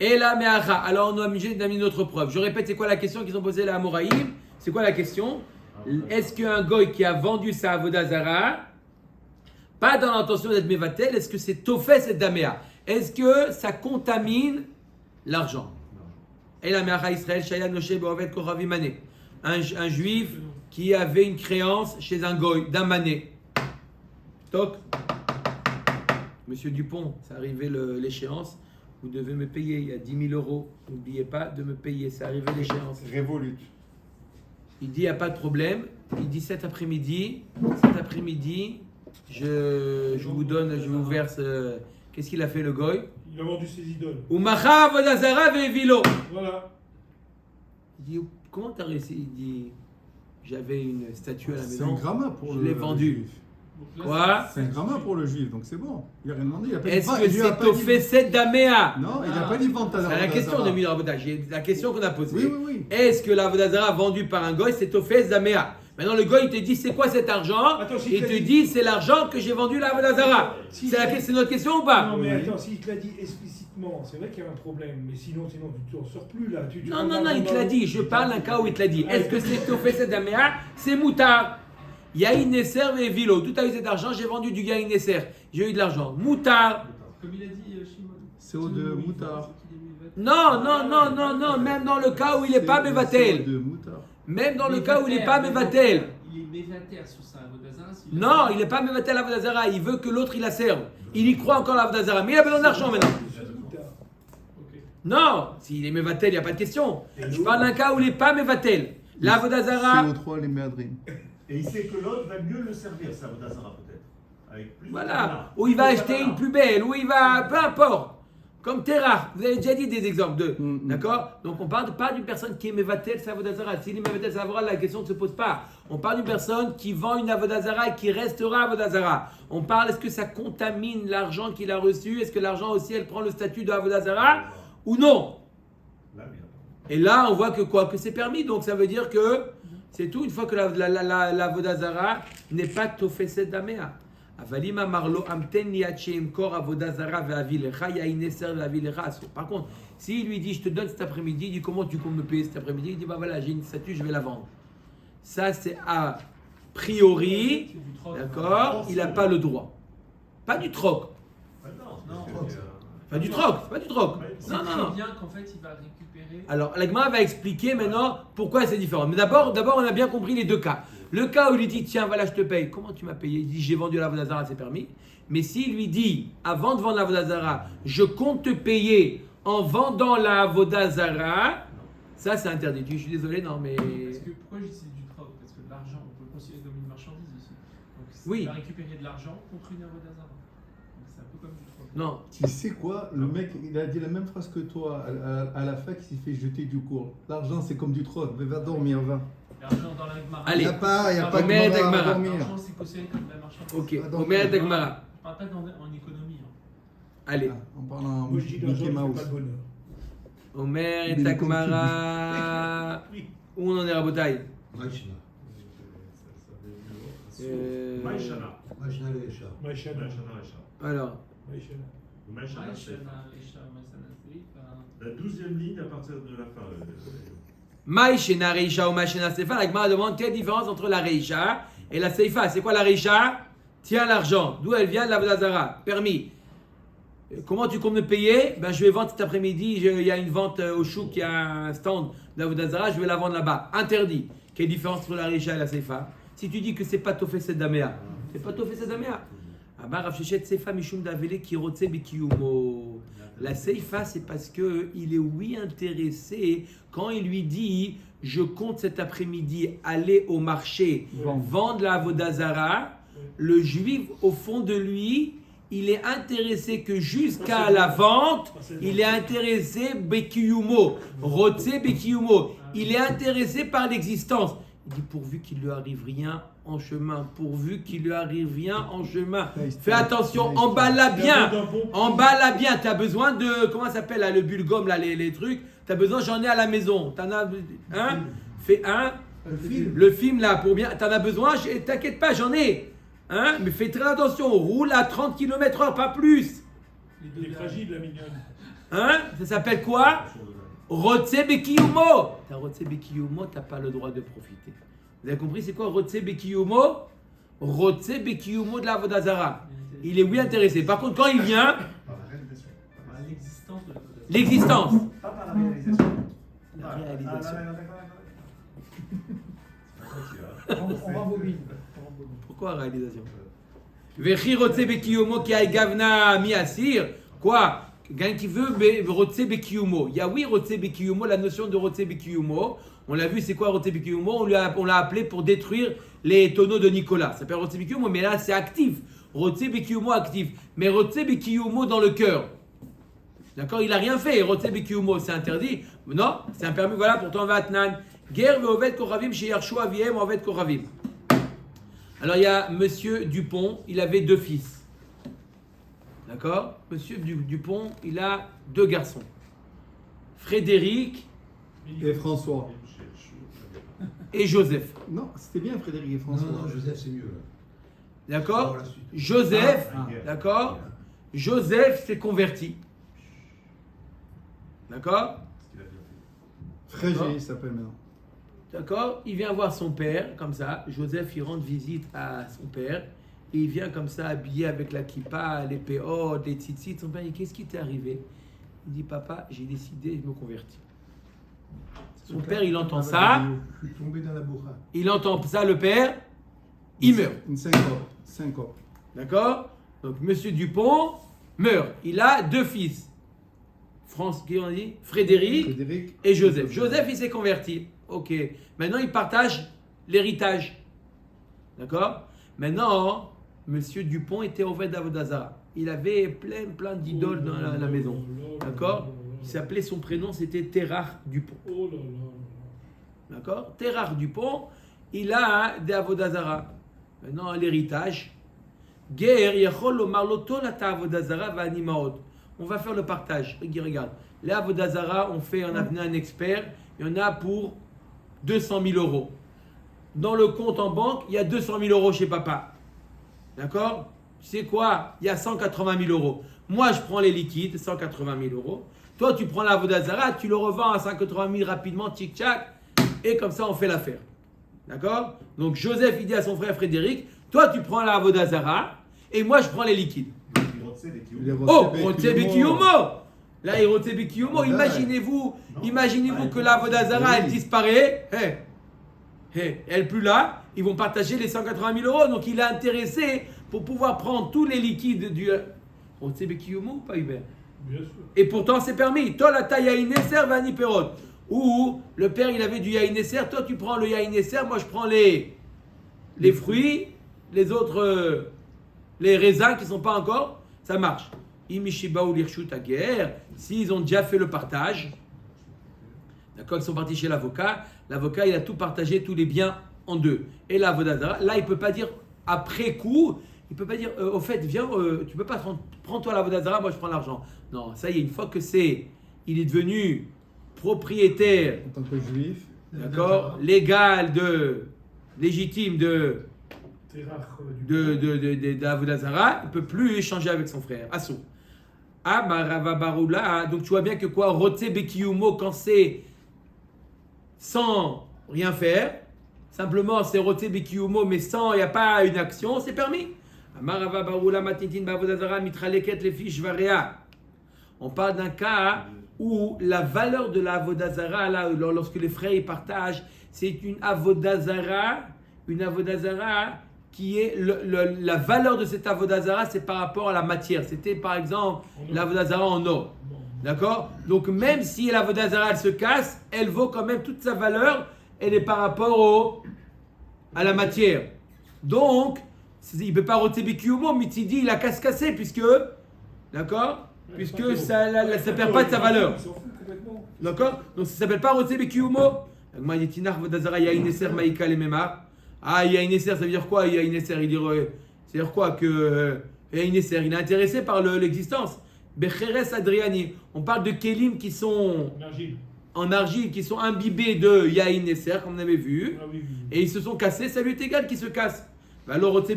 Et la me'acha. Alors on a mis une autre preuve. Je répète, c'est quoi la question qu'ils ont posée à Amoraïm? C'est quoi la question? Est-ce qu'un goy qui a vendu sa avodah zarah, pas dans l'intention d'être mevatel, est-ce que c'est tofes et damea? Est-ce que ça contamine l'argent? Et la me'acha Israël, Shayan Moshe Be'ovet Koravi Mané. Un juif qui avait une créance chez un goy, d'un mané. Toc. Monsieur Dupont, c'est arrivé l'échéance. Vous devez me payer, il y a 10 000 euros. N'oubliez pas de me payer, c'est arrivé l'échéance. Révolute. Il dit, il n'y a pas de problème. Il dit, cet après-midi, je vous donne, je vous verse. Qu'est-ce qu'il a fait le goy? Il a vendu ses idoles. Umacha vodazara vevilo. Voilà. Il dit, comment t'as réussi? Il dit, j'avais une statue à la C'est un maison. gramma pour Je le l'ai vendue. juif. Quoi? C'est un gramma pour le juif, donc c'est bon. Il n'a rien demandé. Il a pas dit Est-ce vente, que il lui a c'est pas dit- au fait damea? Non, il n'a pas dit vente à C'est la question de Mille Rabotage. La question qu'on a posée. Oui, oui, oui. Est-ce que la vodazara vendue par un goy, c'est au fait damea? Maintenant, le goy, il te dit, c'est quoi cet argent? Attends, si Il tu te l'as dit, c'est l'argent que j'ai vendu la vodazara. Si C'est tu- c'est notre question ou pas? Non, mais attends, s'il te l'a dit explicitement, c'est vrai qu'il y a un problème. Mais sinon tu n'en sors plus là. Non, il te l'a dit. Je parle d'un cas où il te l'a dit. Est-ce que c'est au fait damea? C'est moutard. Yaïn Nesser et Vilo. Tout a eu cet argent, j'ai vendu du Yaïn Nesser. J'ai eu de l'argent. Moutard. Comme il a dit Shimon. CO de moutard. Non. Même dans le cas où il n'est pas Mevatel. CO de moutard. Même dans le cas où il n'est pas Mevatel. Il est mévater sur sa Vodazara. Non, il n'est pas Mevatel à Vodazara. Il veut que l'autre il la serve. Il y croit encore à Vodazara. Mais il a besoin d'argent maintenant. Non, s'il est Mevatel, il n'y a pas de question. Je parle d'un cas où il n'est pas Mevatel. La Vodazara. CO3, les méadrines. Et il sait que l'autre va mieux le servir, ça, Vodazara peut-être. Avec plus de Voilà. valeur. Ou il va Plus de acheter valeur. une plus belle, ou il va. Peu importe. Comme Terah. Vous avez déjà dit des exemples de. D'accord? Donc on parle pas d'une personne qui est Mevatel sa Vodazara. S'il est Mevatel sa Vodazara, la question ne se pose pas. On parle d'une personne qui vend une Avodazara et qui restera Avodazara. On parle, est-ce que ça contamine l'argent qu'il a reçu? Est-ce que l'argent aussi, elle prend le statut de Avodazara ou non? Là, bien. Et là, on voit que quoi? Que c'est permis. Donc ça veut dire que c'est tout. Une fois que la Vodazara n'est pas Tofeset Damea. Avalima marlo amten liachem kor avodazara ve'avilecha ya'ineser ve'avilecha asur. Par contre, s'il lui dit je te donne cet après-midi, il dit comment tu comptes me payer cet après-midi? Il dit bah voilà, j'ai une statue, je vais la vendre. Ça c'est a priori, d'accord, il n'a pas le droit. Pas du troc. Ah non, Non. Pas du troc, c'est pas du troc. C'est Non, très non, non. bien qu'en fait il va récupérer. Alors, la Gemara va expliquer maintenant pourquoi c'est différent. Mais d'abord, on a bien compris les deux cas. Le cas où il lui dit, tiens, voilà, je te paye. Comment tu m'as payé? Il dit, j'ai vendu la Vodazara, c'est permis. Mais s'il lui dit, avant de vendre la Vodazara, je compte te payer en vendant la Vodazara, ça c'est interdit. Je suis désolé, non, mais... Parce que pourquoi je dis c'est du troc? Parce que de l'argent, on peut le considérer comme une marchandise aussi. Donc Oui. il va récupérer de l'argent contre une Avodazara. Donc c'est un peu comme du troc. Non. Tu sais quoi? Le mec, il a dit la même phrase que toi à la fac, il s'est fait jeter du cours. L'argent, c'est comme du troc. Va dormir, va. L'argent dans la Gemara. Allez. Il n'y a pas de Omer Gemara, Dagmara. va dormir. L'argent c'est considéré comme de la marchandise. Ok, Ah, donc, Omer Dagmara. Je parle pas en économie. Hein. Allez. Ah, on parle en Moi, je dis l'argent Mickey ne fait Mouse. pas le bonheur. Omer Il est Dagmara. Où on en est, Rabotai? Maïchna. Maïchana. Maïchna Lecha. Maïchana. Alors, Maïchana. Maïchana, c'est Maïchana, Isha, Maïchana, c'est- la 12e ligne à partir de la fin. Maïchena Reisha ou Maïchena Seifa, la Gemara demande quelle différence entre la Reisha et la Seifa. C'est quoi la Reisha? Tiens l'argent. D'où elle vient? De la Vodazara. Permis. Comment tu comptes me payer? Ben, je vais vendre cet après-midi. Il y a une vente au chouk, il y a un stand de la Vodazara, je vais la vendre là-bas. Interdit. Quelle différence entre la Reisha et la Seifa? Si tu dis que c'est pas Tofeset Damea, c'est pas Tofeset Damea. Rav Shechet Seifa Mishum Davele Kirotse Bikiyumo. La Seifa, c'est parce qu'il est oui intéressé quand il lui dit je compte cet après-midi aller au marché vendre la Vodazara. Le juif, au fond de lui, il est intéressé que jusqu'à la vente, il est intéressé Bekiyumo, Rotse Bekiyumo. Il est intéressé par l'existence. Il dit pourvu qu'il lui arrive rien en chemin, pourvu qu'il lui arrive rien en chemin. Fais attention, emballe-la bien, emballe-la bien. Tu as besoin de, comment ça s'appelle là, le bulgum, là, les trucs. Tu as besoin, j'en ai à la maison. T'en as un, fais un. Le film là, pour bien, t'en as besoin, t'inquiète pas, j'en ai. Hein? Mais fais très attention, roule à 30 km/h, pas plus. Il est fragile, la mignonne. Hein? Ça s'appelle quoi? Rotse Bekiyumo. T'as Rotse Bekiyumo, t'as pas le droit de profiter. Vous avez compris c'est quoi Rotse Bekiyumo? Rotse Bekiyumo de la Vodazara. Il est oui intéressé. Par contre, quand il vient, Par la réalisation. Par l'existence de la Vodazara. l'existence. Pas par la réalisation. La réalisation. On rembobine. Pourquoi réalisation? Vechi Rotse Bekiyumo qui a gavna mi asir. Quoi? Quelqu'un qui veut Rotse Bekiyumo. Il y a oui Rotse Bekiyumo, la notion de Rotse Bekiyumo. On l'a vu, c'est quoi Rotse Bekiyumo? On l'a appelé pour détruire les tonneaux de Nicolas. Ça s'appelle Rotse Bekiyumo, mais là c'est actif. Rotse Bekiyumo actif. Mais Rotse Bekiyumo dans le cœur. D'accord? Il n'a rien fait. Rotse Bekiyumo, c'est interdit. Non, c'est un permis. Voilà, pourtant on va à Tnan. Guerre ve'ovet koravim chez Yarshu aviem ovet koravim. Alors il y a Monsieur Dupont, il avait 2 fils. D'accord? Monsieur Dupont, il a 2 garçons. Frédéric Et François. et Joseph. Non, c'était bien Frédéric et François. Non, Joseph, c'est mieux. Là. D'accord? Oh, la suite. Joseph, Ah. d'accord? Joseph s'est converti. D'accord? Frégé, il s'appelle maintenant. D'accord? Il vient voir son père, comme ça. Joseph, il rend visite à son père. Et il vient comme ça, habillé avec la kippa, les péodes, les tzitzit. Son père dit, qu'est-ce qui t'est arrivé? Il dit, papa, j'ai décidé de me convertir. Son père, il entend ça. Je suis tombé dans la bourra. Il entend ça, le père. Il meurt. Une syncope. Syncope. D'accord? Donc, Monsieur Dupont meurt. Il a 2 fils. Qui on dit? Frédéric Frédéric et Joseph. Joseph, il s'est converti. Ok. Maintenant, il partage l'héritage. D'accord? Maintenant, Monsieur Dupont était Oved Avodazara. Il avait plein d'idoles dans la maison. D'accord? Il s'appelait, son prénom, c'était Terrar Dupont. Oh là là. D'accord? Terrar Dupont, il a des Avodazara. Maintenant, l'héritage. Guerre, Yachol Omar Loto Lata Avodazara va animaot. On va faire le partage. Regarde. Les Avodazara, on fait un avenant un expert. Il y en a pour 200 000 euros. Dans le compte en banque, il y a 200 000 euros chez papa. D'accord? Tu sais quoi? Il y a 180 000 euros. Moi, je prends les liquides, 180 000 euros. Toi, tu prends l'Avodazara, tu le revends à 180 000 rapidement, tic-tac, et comme ça, on fait l'affaire. D'accord? Donc, Joseph, il dit à son frère Frédéric, toi, tu prends l'Avodazara, et moi, je prends les liquides. Oh, Rotsebe Kiyomo! Là, il Rotsebe Kiyomo. Imaginez-vous que l'Avodazara, elle disparaît. Elle n'est plus là. Ils vont partager les 180 000 euros. Donc, il est intéressé pour pouvoir prendre tous les liquides du Rotsebe Kiyomo ou pas, Hubert? Bien sûr. Et pourtant, c'est permis. Toi, la taille Yaïnesser, Vani Perot. Ou le père, il avait du Yaïnesser. Toi, tu prends le Yaïnesser. Moi, je prends les fruits. Les autres, les raisins qui ne sont pas encore. Ça marche. Imishiba ou l'Irshut à guerre. S'ils ont déjà fait le partage. D'accord, ils sont partis chez l'avocat. L'avocat, il a tout partagé, tous les biens en deux. Et l'Avodazara, là, il ne peut pas dire après coup. Il ne peut pas dire, au fait, viens, tu ne peux pas prends-toi l'Avodazara, moi je prends l'argent. Non, ça y est, une fois que il est devenu propriétaire, En tant que juif. d'accord, légal, légitime de l'Avodazara, il ne peut plus échanger avec son frère. Assou. Ah, Marava Baroula, donc tu vois bien que quoi, Rotse Bekiyumo, quand c'est sans rien faire, simplement c'est Rotse Bekiyumo, mais sans, il n'y a pas une action, c'est permis. On parle d'un cas où la valeur de la avodazara, là, lorsque les frères y partagent, c'est une avodazara qui est la valeur de cette avodazara, c'est par rapport à la matière. C'était par exemple l'avodazara en or. D'accord? Donc même si l'avodazara elle se casse, elle vaut quand même toute sa valeur, elle est par rapport à la matière. Donc, il ne peut pas roter Kiyumo, Mitsidi, il a cassé, puisque, d'accord, puisque ça ne perd pas de sa valeur. D'accord? Donc ça ne s'appelle pas roter Kiyumo. Ah, Yaïnesser, ça veut dire quoi? Yaïnesser, ça veut dire quoi? Que Yaïnesser, il est intéressé par l'existence. Becheres Adriani, on parle de Kélim qui sont en argile, qui sont imbibés de Yaïnesser, comme on avait vu, et ils se sont cassés, ça lui est égal qu'ils se cassent. Alors, ok, ça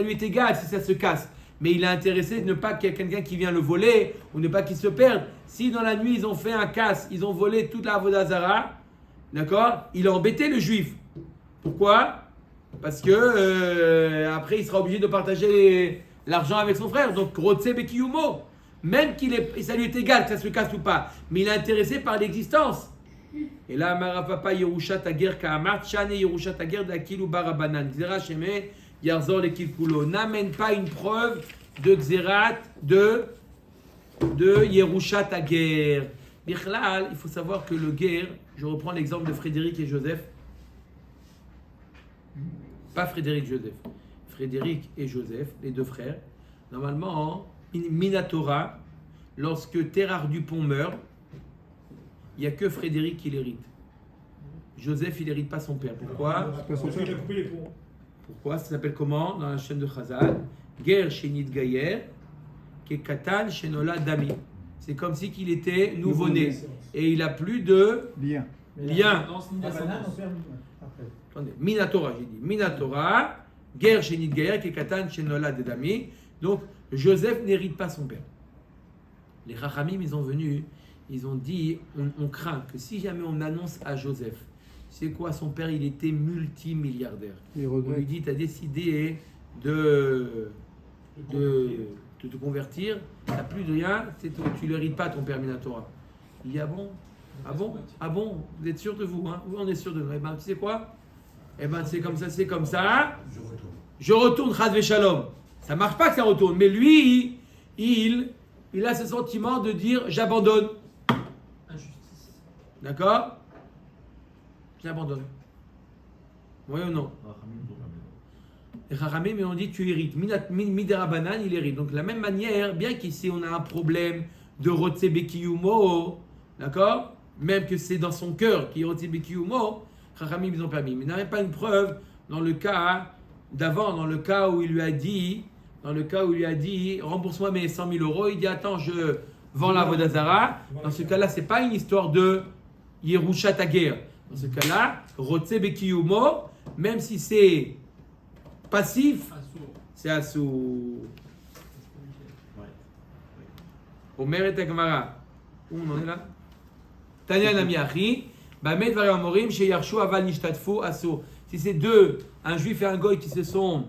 lui est égal si ça se casse, mais il est intéressé de ne pas qu'il y ait quelqu'un qui vient le voler ou ne pas qu'il se perde. Si dans la nuit ils ont fait un casse, ils ont volé toute la Avodazara, d'accord, il a embêté le juif. Pourquoi? Parce que après il sera obligé de partager l'argent avec son frère. Donc, Rotse Bekiyumo, même ça lui est égal que ça se casse ou pas, mais il est intéressé par l'existence. Et là, Marapapa Yerusha Tager Ka'amar, Chane Yerusha Tager d'Akilu Barabanan, Xera Sheme, Yarzor le Kilkulo. N'amène pas une preuve de Xerat de Yerusha Tager. Bichlal, il faut savoir que le guerre, je reprends l'exemple de Frédéric et Joseph. Pas Frédéric Joseph. Frédéric et Joseph, les deux frères. Normalement, Minatora, lorsque Terrar Dupont meurt, il n'y a que Frédéric qui l'hérite. Joseph, il n'hérite pas son père. Pourquoi? Parce qu'il a coupé les ponts. Pourquoi? Ça s'appelle comment dans la chaîne de Chazal? Ger Shenit Gayer, Kekatan Shenola Dami. C'est comme si qu'il était nouveau-né. Et il n'a plus de lien. Attendez, Minatora, j'ai dit. Minatora, Ger Shenit Gayer, Kekatan Shenola Dami. Donc, Joseph n'hérite pas son père. Les Chachamim, ils ont dit, on craint que si jamais on annonce à Joseph, c'est quoi, son père, il était multimilliardaire. On lui dit, tu as décidé de te convertir, tu n'as plus de rien, tu ne l'hérites pas ton père Minatora. Il dit, ah bon, vous êtes sûr de vous, hein? Oui, on est sûr de nous. Eh bien, tu sais quoi? Eh bien, c'est comme ça. Je retourne, Chaz Veshalom. Ça ne marche pas que ça retourne, mais lui, il a ce sentiment de dire, j'abandonne. D'accord? J'abandonne. Oui ou non? Rachamim n'ont pas mis. Les Chachamim, mais on dit tu hérites. Miderabanan, il hérite. Donc de la même manière, bien qu'ici on a un problème de Rotse Bekiyumo, d'accord? Même que c'est dans son cœur qu'il y a Rotse Bekiyumo, Chachamim ils ont permis. Mais il n'y avait pas une preuve dans le cas d'avant, dans le cas où il lui a dit, rembourse-moi mes 100 000 euros. Il dit attends, je vends la Vodazara. Dans ce cas-là, c'est pas une histoire de Yerushat Ager. Dans ce cas-là, Rotse Bekiyumo, même si c'est passif, c'est Assour. Ouais. Omer et Agmara. Où on en est là? Tanya Nami Achi, Bamed Varim Amorim, chez Yarshu Aval Nishtatfu Assour. Si c'est deux, un juif et un goy qui se sont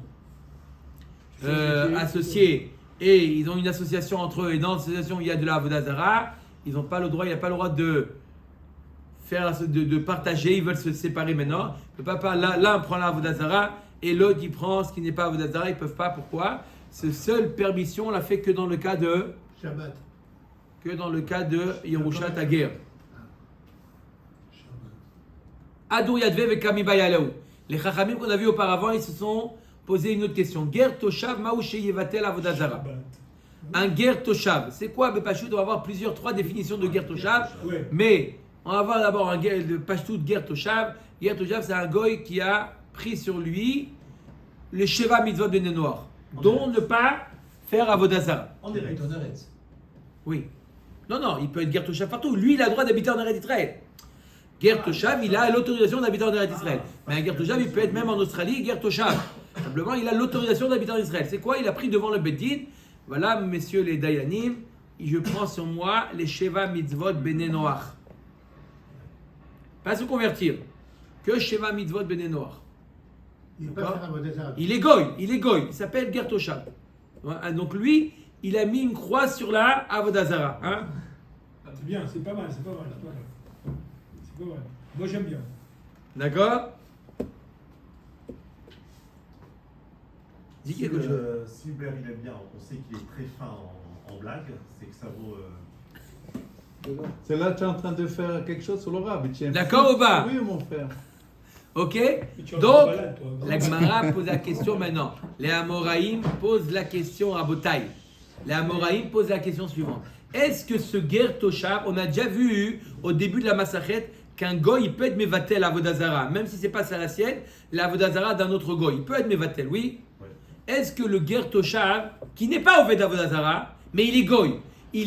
associés et ils ont une association entre eux et dans l'association il y a de la Avodazara, ils n'ont pas le droit, il n'y a pas le droit de faire de partager, ils veulent se séparer maintenant. Le papa, l'un prend la Avodazara et l'autre il prend ce qui n'est pas Avodazara, ils ne peuvent pas. Pourquoi? Cette seule permission on l'a fait que dans le cas de Shabbat. que dans le cas de Yerushat Ager. Adou Yadve Vekami Bayalaou. Les Chachamim qu'on a vu auparavant, ils se sont posé une autre question. Ger Toshav Maouché Yevatel Avodazara. Un Ger Toshav, c'est quoi Bepashut? On va avoir trois définitions de Ger Toshav. Ouais. Mais on va voir d'abord un Pashtout Ger Toshav. Ger Toshav, c'est un goy qui a pris sur lui les Sheva Mitzvot de Noir, dont ne pas faire Avodazara. En direct. Oui. Non, il peut être Ger Toshav partout. Lui, il a le droit d'habiter en Eretz Israël. Ger Toshav, il a l'autorisation d'habiter en Eretz Israël. Mais un Ger Toshav, il peut être même en Australie, Ger Toshav. Simplement, il a l'autorisation d'habiter en Israël. C'est quoi? Il a pris devant le Beddin. Voilà, messieurs les Dayanim, je prends sur moi les Sheva Mitzvot Bene Noach. Pas se convertir. Que Sheva Mitzvot Bene Noach. Il peut faire un Vodazara. Il est goy. Il s'appelle Ger Toshav. Donc lui, il a mis une croix sur la Avodazara. Hein? C'est bien, c'est pas mal. C'est pas mal. Moi j'aime bien. D'accord? Dis Si, quelque chose. si Hubert il aime bien, on sait qu'il est très fin en blague, c'est que ça vaut. C'est là que tu es en train de faire quelque chose sur le rab. D'accord ou pas? Oui, mon frère. Ok? Mais tu vas Donc, faire une balade, toi. la Gemara pose la question maintenant. Les Amoraïm posent la question à Botaï. Les Amoraïm posent la question suivante. Est-ce que ce Ger Toshav, on a déjà vu au début de la Masachet qu'un goy il peut être mevatel à Avodazara, même si c'est pas ça la sienne, la Avodazara d'un autre goy, il peut être mevatel, oui? Ouais. Est-ce que le Ger Toshav, qui n'est pas Oved Avodazara, mais il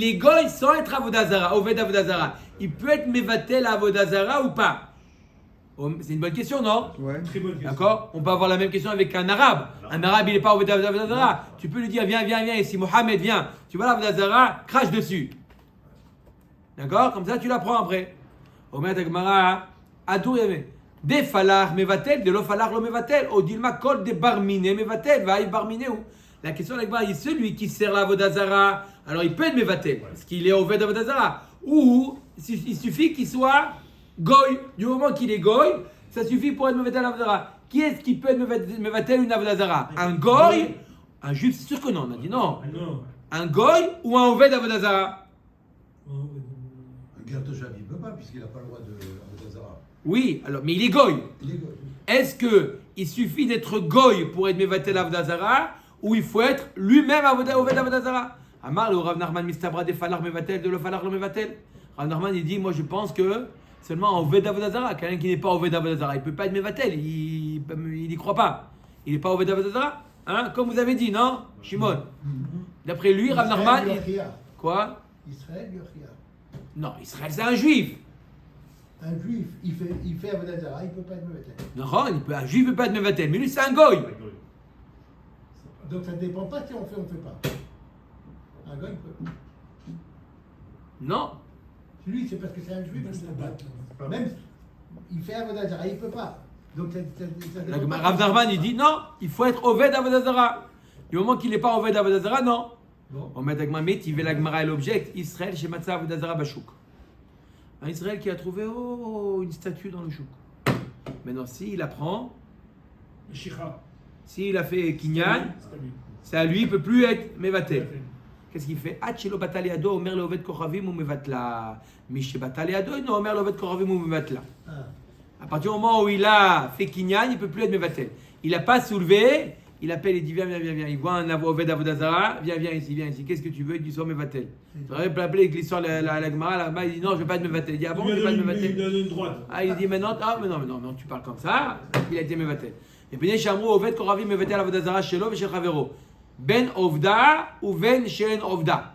est goy sans être Avodazara, Oved Avodazara, il peut être mevatel à Avodazara ou pas? C'est une bonne question, non? Ouais. Très bonne question. D'accord? On peut avoir la même question avec un arabe. Un arabe, il n'est pas Oved Avodazara. Tu peux lui dire, viens, et si Mohamed vient, tu vois l'Avodazara, crache dessus. D'accord? Comme ça, tu l'apprends après. Omet Agmara, Adou Yame. Des falar mevatel, de lo falar lo mevatel. Odilma kol de barmine mevatel, vaï barmine ou. La question de l'Agmara, il est celui qui sert la Avodazara, alors il peut être mevatel, parce qu'il est Oved Avodazara. Ou il suffit qu'il soit goy. Du moment qu'il est goy, ça suffit pour être mevatel Avodazara. Qui est-ce qui peut être mevatel une Avodazara? Un goy? Un juif, c'est sûr que non. On a dit non. Non. Un goy ou un Oved Avodazara? Un Ger Toshav, il ne peut pas, puisqu'il n'a pas le droit de Vodazara. Oui, alors, mais il est goy. Il est goy. Est-ce qu'il suffit d'être goy pour être mevatel Avodazara ou il faut être lui-même Oved Avodazara? Amar le Rav Nachman mistabra de falar mevatel, de lo falar lo mevatel. Rav Nachman il dit, moi je pense que seulement Oved Avodazara, quelqu'un qui n'est pas Oved Avodazara, il ne peut pas être mevatel, il n'y croit pas. Il n'est pas Oved Avodazara, hein? Comme vous avez dit, non, Shimon? D'après lui, Rav Nachman. Quoi? Israël, Yochia. Non, Israël c'est un juif. Un juif, il fait Vodazara, il ne peut pas être Mevatel. Non, un juif ne peut pas être mevatel, mais lui c'est un goy. Donc ça ne dépend pas si on fait ou on ne fait pas. Un goy, il peut. Non. Lui, c'est parce que c'est un juif, il ne peut pas. Même il fait Vodazara, il ne peut pas. Donc ça dépend pas. Rav Nachman il dit non, il faut être Oved Avodazara. Du moment qu'il n'est pas Oved Avodazara, non. Bon. On met Agmamet, il veut la Gemara et l'objet, Israël chez Matzah Avodazara Bachouk. Un Israël qui a trouvé une statue dans le chouk. Maintenant, s'il apprend, Shicha. s'il a fait Kinyan, C'est à lui. c'est à lui, il ne peut plus être Tout à Mevatel. fait. Qu'est-ce qu'il fait? Achelo bataliado, omer leovet kochavim ou mevatla. Mishe bataliado, non, omer leovet kochavim ou mevatla. Ah. À partir du moment où il a fait kinyan, il ne peut plus être mevatel. Il n'a pas soulevé, il appelle, il dit viens. Il voit un Oved Avodazara, viens ici. Qu'est-ce que tu veux? Il dit sois mevatel. Il aurait pu appeler avec l'histoire de la Gemara, il dit non, je ne vais pas être mevatel. Il dit ah bon, je ne vais pas être mevatel. Il donne une droite. Ah, il dit maintenant, mais non, tu parles comme ça, il a été mevatel. Et puis, Shamru Oved Koravim mevatel Avodazara shelo v'shel chavero. Ben Ovda ou ben Shen Ovda.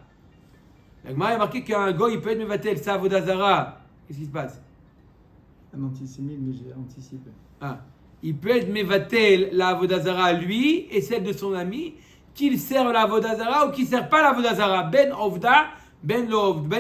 La Gemara a marqué qu'un goy il peut être mevatel, ça Avodazara. Qu'est-ce qui se passe? Un antisémite, mais j'ai anticipé. Ah. Il peut être mevatel la Avodazara lui et celle de son ami, qu'il sert la Avodazara ou qu'il ne sert pas la Avodazara. Ben Ovda, ben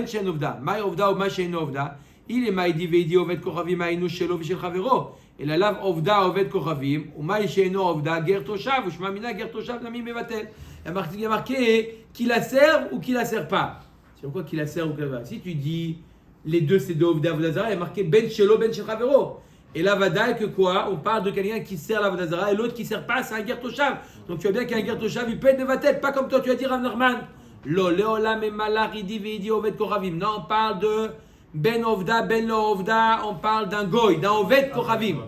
Shen Ovda. Maï Ovda ou Ma Shen Ovda. Il est Maïdi Veidi Oved Koravim Aïnou Shelo Vishel Chavero. Et la lave Ovda Oved Koravim ou Maï Sheno Ovda Ger Toshav ou Shmamina Ger Toshav Nami Mevatel. Il y a marqué qu'il la sert ou qu'il la sert pas. C'est pourquoi qu'il la sert ou qu'il la sert pas. Si tu dis les deux c'est de Ovda Avodazara, il y a marqué Ben Shelo Ben Shel Chavero. Et la vadaï que quoi? On parle de quelqu'un qui sert la Avodazara et l'autre qui ne sert pas, c'est un Gertoshav. Donc tu vois bien qu'un Gertoshav, il peut être mevatel, pas comme toi tu vas dire Rav Nachman. Lo leolam et malach idi Oved Koravim. Non, on parle de Ben Ovda, Ben Lo Ovda, on parle d'un goy, d'un Oved Koravim.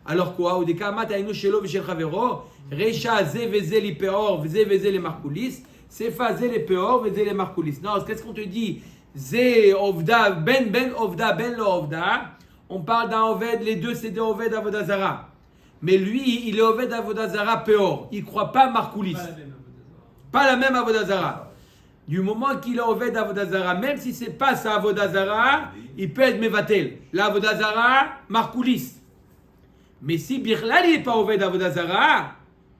Alors quoi? Ou des kamat aïnou shelo v'shel chavero, recha ze veze li peor, veze les markoulis, sefa ze les peor, veze les markoulis. Non, qu'est-ce qu'on te dit? Ze Ovda, Ben Ovda, Ben Lo Ovda. On parle d'un Oved, les deux c'est des Oved Avodazara. Mais lui, il est Oved Avodazara Peor. Il ne croit pas Markoulis. Pas la même Avodazara. Du moment qu'il est Oved Avodazara, même si ce n'est pas sa Avodazara, il peut être Mevatel. La Avodazara, Markoulis. Mais si Birlal n'est pas Oved Avodazara,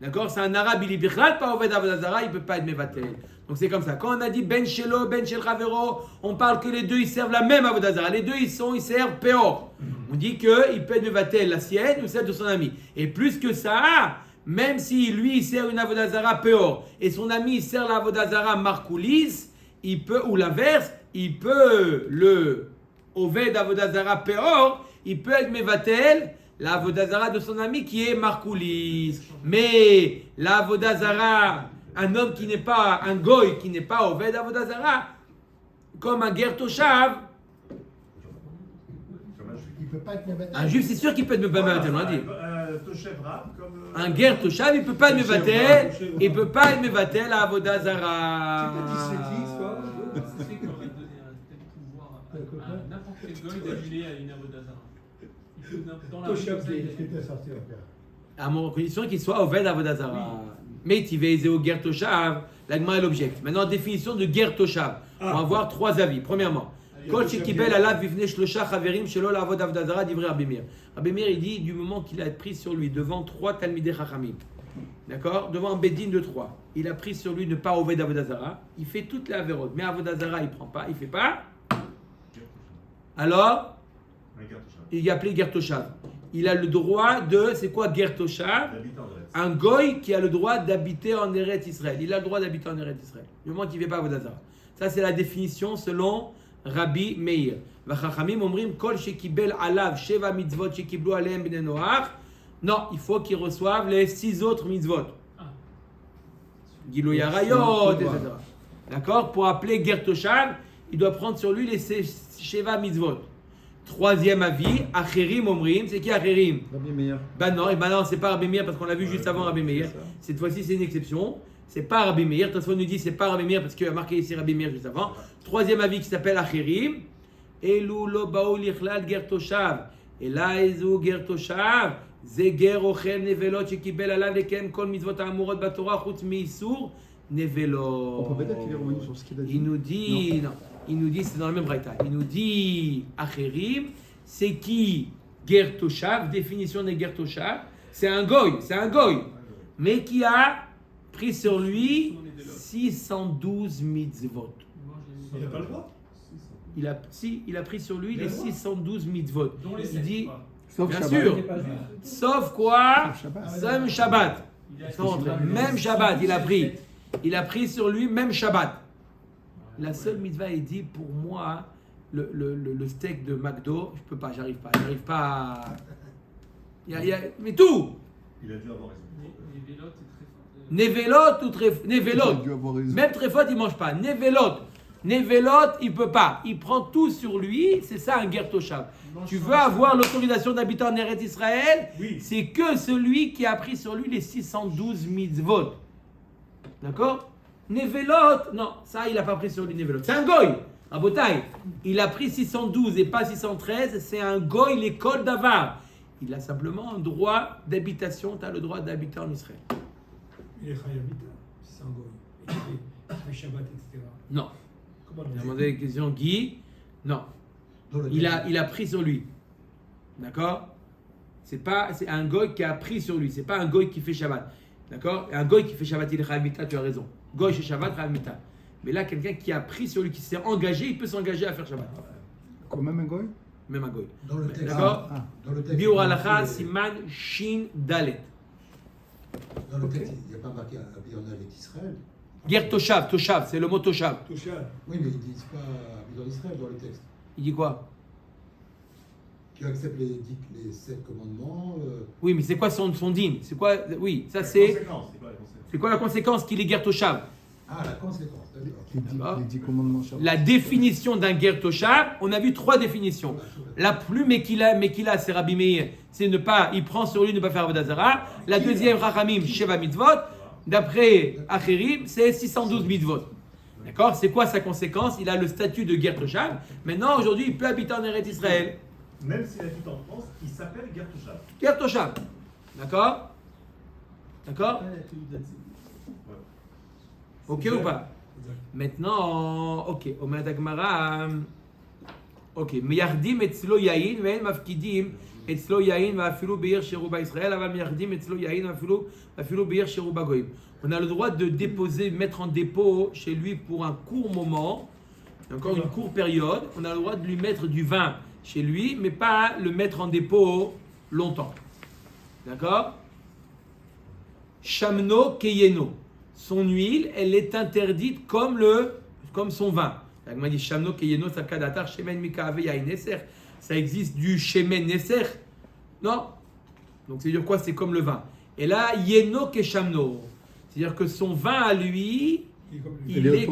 d'accord, c'est un arabe, il est Birlal pas Oved Avodazara, il ne peut pas être Mevatel. Donc c'est comme ça. Quand on a dit Ben Shelo, Ben Shel Chavero, on parle que les deux ils servent la même Avodazara. Les deux ils servent Peor. On dit qu'il peut mevatel la sienne ou celle de son ami. Et plus que ça, même si lui il sert une Avodazara Peor et son ami il sert la Avodazara Markoulis, il peut, ou l'inverse, il peut le Oved Avodazara Peor, il peut être mevatel la Avodazara de son ami qui est Markoulis. Mais la Avodazara, un homme qui n'est pas, un goy qui n'est pas Oved Avodazara, comme un Gertoshav, Il peut pas être mevatel. un juif c'est sûr qu'il peut être mevatel, on l'a dit. Un Un Gertoshav, il ne peut pas être mevatel, il ne peut pas être mevatel à Avodazara. C'est fait qu'on aurait donné un tel pouvoir à n'importe quel goy d'annuler à une Avodazara. Il peut dans la À mon condition qu'il soit Oved Avodazara. Mais Tiveze au Gertoshav, la Gemara l'objecte. Maintenant, définition de Gertoshav. On va voir trois avis. Premièrement, Kol shekibel alav vivne shlosha chaverim shelo la'avod avodazara divrei Rabbi Meir. Rabbi Meir, il dit du moment qu'il a pris sur lui devant trois talmidei chachamim, d'accord, devant un bedin de trois, il a pris sur lui de ne pas oved avodazara, il fait toutes les averot, mais avodazara il prend pas, il fait pas. Alors, il est appelé Gertoshav. Il a le droit de, c'est quoi Gertoshav? Un goy qui a le droit d'habiter en Eretz Israël. Il a le droit d'habiter en Eretz Israël. Du moment qu'il ne fait pas avodazara. Ça c'est la définition selon Rabbi Meir. Vachachamim omrim kol shekibel alav sheva mitzvot shekiblu alehem bnei noach. Non, il faut qu'il reçoive les 6 autres mitzvot. Gilui arayot, etc. D'accord? Pour appeler Gertoshav, il doit prendre sur lui les sheva mitzvot. Troisième avis, acherim omrim. C'est qui acherim? Rabbi Meir. Ben non, c'est pas Rabbi Meir parce qu'on l'a vu juste avant Rabbi Meir. Cette fois-ci, c'est une exception. C'est pas Rabbi Meir. Tosfot nous dit c'est pas Rabbi Meir parce qu'il a marqué ici Rabbi Meir juste avant. Troisième avis qui s'appelle Acherim. Elu lo baou lichlal gertoshav. Elaizu gertoshav. Zeger ochel nevelot shekibel alav lekem kol mitzvot ha'amurot batorah chutz mi'isur nevelot. On peut peut-être qu'il est revenu sur ce qu'il a dit. Il nous dit, non, il nous dit, c'est dans le même braïta. Il nous dit Acherim, c'est qui gertoshav, définition des gertoshav, c'est un goy, mais qui a pris sur lui 612 mitzvot. Il n'a pas le droit. Il a pris sur lui les 612 mitzvot. Dont les Il dit, Sauf bien Shabbat. sûr, sauf quoi? Sauf Shabbat. Sauf Shabbat. Même Shabbat, il a pris sur lui même Shabbat. La seule mitzvah est dit pour moi, le steak de McDo, je peux pas, j'arrive pas à... mais tout. Il a dû avoir raison. Les vélotes, c'est très fort. Nevelot ou Il a dû avoir Nevelot. raison. Même très fort, il mange pas. Nevelot. Nevelot, il peut pas. Il prend tout sur lui, c'est ça un ger toshav. Tu veux avoir l'autorisation d'habiter en Eretz Israël, Oui. c'est que celui qui a pris sur lui les 612 mitzvot. D'accord? Nevelot, non, ça il n'a pas pris sur lui Nevelot. C'est un goy. À Botaï, il a pris 612 et pas 613, c'est un goy, l'école d'Avar. Il a simplement un droit d'habitation, tu as le droit d'habiter en Israël. Il est Chayavita, c'est un goy. Il fait Shabbat, etc. Non. Comment Il a demandé la question, Guy. Non. Il a pris sur lui. D'accord? C'est un goy qui a pris sur lui. C'est pas un goy qui fait Shabbat. D'accord? Un goy qui fait Shabbat, il est Chayavita, tu as raison. Goy chez Shabbat, Chayavita. Mais là, quelqu'un qui a pris sur lui, qui s'est engagé, il peut s'engager à faire Shabbat. Quand même un goy? Même un goy. Dans le texte. D'accord? Dans le texte. Biur halacha, siman, shin, dalet. Dans le texte, il n'y a pas marqué habiter en Eretz Israël. Ger toshav, toshav, c'est le mot toshav. Toshav. Oui, mais ils ne disent pas habiter en Israël dans le texte. Il dit quoi? Qui accepte les 7 commandements. Oui, mais c'est quoi son dîme? C'est quoi? Oui, ça La c'est. conséquence, c'est quoi la conséquence? C'est quoi la conséquence qu'il est ger toshav? Ah, la conséquence, D'accord. d'accord. Les 10 commandements Shabbat. La définition d'un ger toshav, on a vu 3 définitions. La plus Mekila, c'est Rabbi Meir, c'est ne pas, il prend sur lui ne pas faire Avodah Zarah. La deuxième, Rachamim, Sheva mitzvot. D'après Acherim, c'est 612 mitzvot. D'accord? C'est quoi sa conséquence? Il a le statut de ger toshav. Maintenant, aujourd'hui, il peut habiter en Eretz Israël. Même s'il habite en France, il s'appelle Ger Toshav. Ger toshav. D'accord? D'accord? Ok ou pas? Maintenant, ok, Omer Agmara, ok, Meyardim etzlo yain, ואין מפקידים אצלו יין ואפילו בעיר שרובה ישראל, אבל מייחדים אצלו יין ואפילו בעיר שרובה גויים. On a le droit de déposer, mettre en dépôt chez lui pour un court moment, encore une courte période, on a le droit de lui mettre du vin chez lui, mais pas le mettre en dépôt longtemps. D'accord? Shamno keyeno. Son huile, elle est interdite comme son vin. L'agma dit Shamno keyeno sakadatar shemen mikave yain neser. Ça existe du shemen neser. Non. Donc c'est dire quoi? C'est comme le vin. Et là, yeno ke shamno. C'est-à-dire que son vin à lui, il est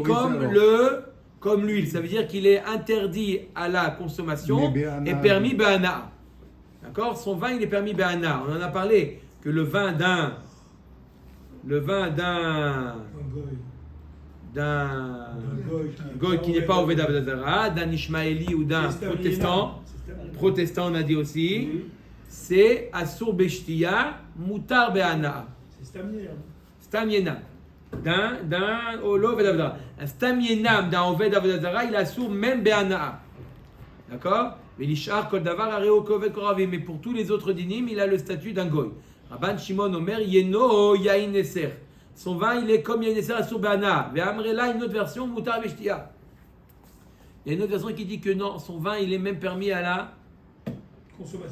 comme l'huile. Ça veut dire qu'il est interdit à la consommation et permis be'ana. D'accord? Son vin, il est permis be'ana. On en a parlé que le vin d'un goy qui n'est pas au Veda Vodazara, d'un Ishmaéli ou d'un protestant, on a dit aussi, c'est Asur Beshtia, Mutar Be'ana. C'est Stamyenam. D'un Olo Veda Vodazara. Un Stamyenam d'un Veda Vodazara, il assure même Be'ana. D'accord? Mais l'Ishar Kol Davar Areo Kovet Koravim. Mais pour tous les autres dinim, il a le statut d'un goy. Rabban Shimon Omer Yeno Yain Neser. Son vin, il est comme Yain Neser Asur Be'ana. Ve'amrela, une autre version, Mutar Beshtia. Il y a une autre version qui dit que non, son vin, il est même permis à la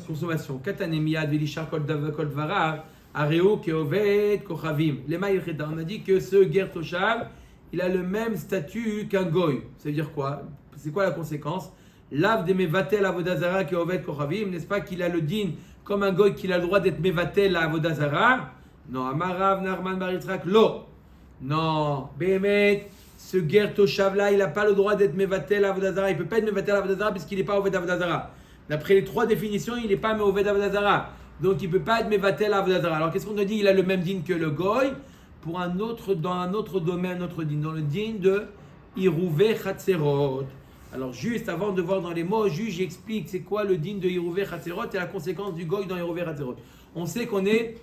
consommation. Katanemiyad Velishar Kol Dvarav Areo Keovet Kochavim. On a dit que ce ger toshav, il a le même statut qu'un goy. Ça veut dire quoi? C'est quoi la conséquence? Lav de mevatel avodah zara keovet kochavim. N'est-ce pas qu'il a le din comme un goy qu'il a le droit d'être mevatel à avodah zara? Non, Amarav Narman Baritzrak lo. Non, Behemet, ce ger toshav là, il n'a pas le droit d'être mevatel à avodah zara. Il peut pas être mevatel à avodah zara puisqu'il n'est pas oved avodah zara. D'après les 3 définitions, il n'est pas oved avodah zara. Donc il ne peut pas être mevatel à avodah zara. Alors qu'est-ce qu'on a dit? Il a le même din que le goy pour dans un autre domaine, un autre din, dans le din de Irouvé Chatzerot. Alors juste avant de voir dans les mots, j'explique c'est quoi le din de Irouvé Chatzerot et la conséquence du goy dans Irouvé Chatzerot. On sait qu'on est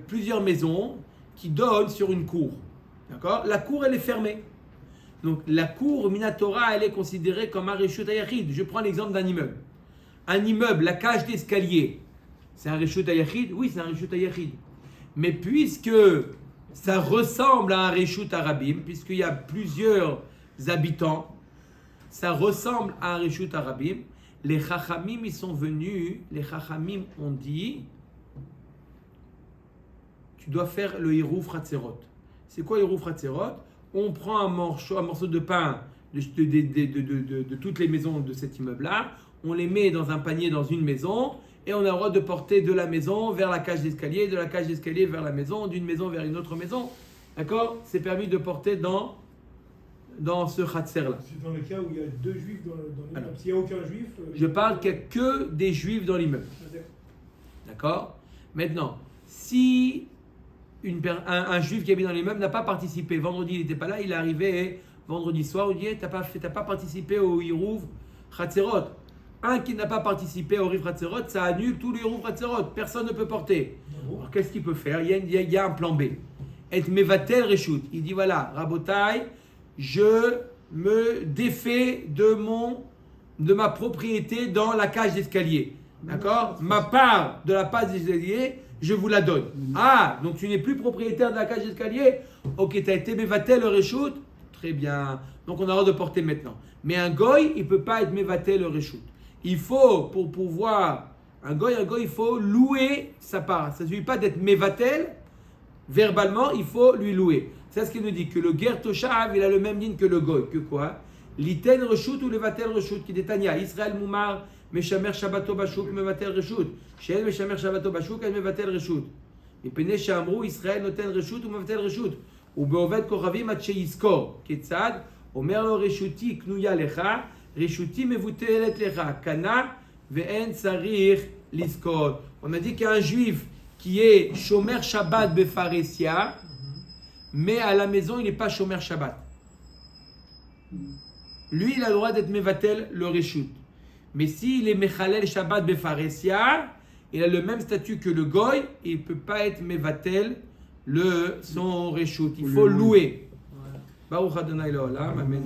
plusieurs maisons qui donnent sur une cour. D'accord? La cour, elle est fermée. Donc la cour Minatora, elle est considérée comme un reshut hayachid. Je prends l'exemple d'un immeuble. Un immeuble, la cage d'escalier, c'est un reshut hayachid? Oui, c'est un reshut hayachid. Mais puisque ça ressemble à un reshut arabim, puisqu'il y a plusieurs habitants, ça ressemble à un reshut arabim, les chachamim ils sont venus, les chachamim ont dit tu dois faire le hirouf hatzerot. C'est quoi hirouf hatzerot? On prend un morceau de pain de toutes les maisons de cet immeuble-là, on les met dans un panier dans une maison et on a le droit de porter de la maison vers la cage d'escalier, de la cage d'escalier vers la maison, d'une maison vers une autre maison. D'accord? C'est permis de porter dans dans ce Khatser-là. C'est dans le cas où il y a 2 juifs dans l'immeuble. Alors, S'il n'y a aucun juif. Je parle qu'il n'y a que des juifs dans l'immeuble. D'accord. D'accord? Maintenant, si un juif qui habite dans l'immeuble n'a pas participé, vendredi il n'était pas là, il est arrivé vendredi soir, on dit t'as pas participé au Hirouv Khatserot. Un qui n'a pas participé au Hirouv Khatserot, ça annule tous les Hirouv Khatserot. Personne ne peut porter. Alors qu'est-ce qu'il peut faire? Il y a un plan B. Et mevatel reshut. Il dit voilà, Rabotai, je me défais de ma propriété dans la cage d'escalier. D'accord? Ma part de la cage d'escalier, je vous la donne. Ah, donc tu n'es plus propriétaire de la cage d'escalier? Ok, tu as été mevatel reshut. Très bien. Donc on a le droit de porter maintenant. Mais un goy, il ne peut pas être mevatel reshut. Il faut, pour pouvoir, un goy, il faut louer sa part. Ça ne suffit pas d'être mevatel. Verbalement, il faut lui louer. C'est ce qu'il nous dit, que le ger toshav, il a le même ligne que le goy. Que quoi? L'iten reshut ou le vatel reshut, qui détania. Israël moumar, meshamer shabbato bashuk, mevatel reshut. Shel meshamer shabbato bashuk, el mevatel reshut. Mipene shamru, Israël noten reshut ou mevatel reshut. Ou beovet koravim at sheyiskor. Ketzad, omer lo reshuti knuya lecha, reshuti mevutelet lecha. Kana ve'en sarich liskor. On a dit qu'il y a un juif qui est Shomer Shabbat Befaresia, mais à la maison, il n'est pas Shomer Shabbat. Lui, il a le droit d'être Mevatel le Reshut. Mais s'il est Mechalel Shabbat Befaresia, il a le même statut que le Goy, il ne peut pas être Mevatel son Reshut. Il faut louer. Baruch Adonai Leolam, Amen.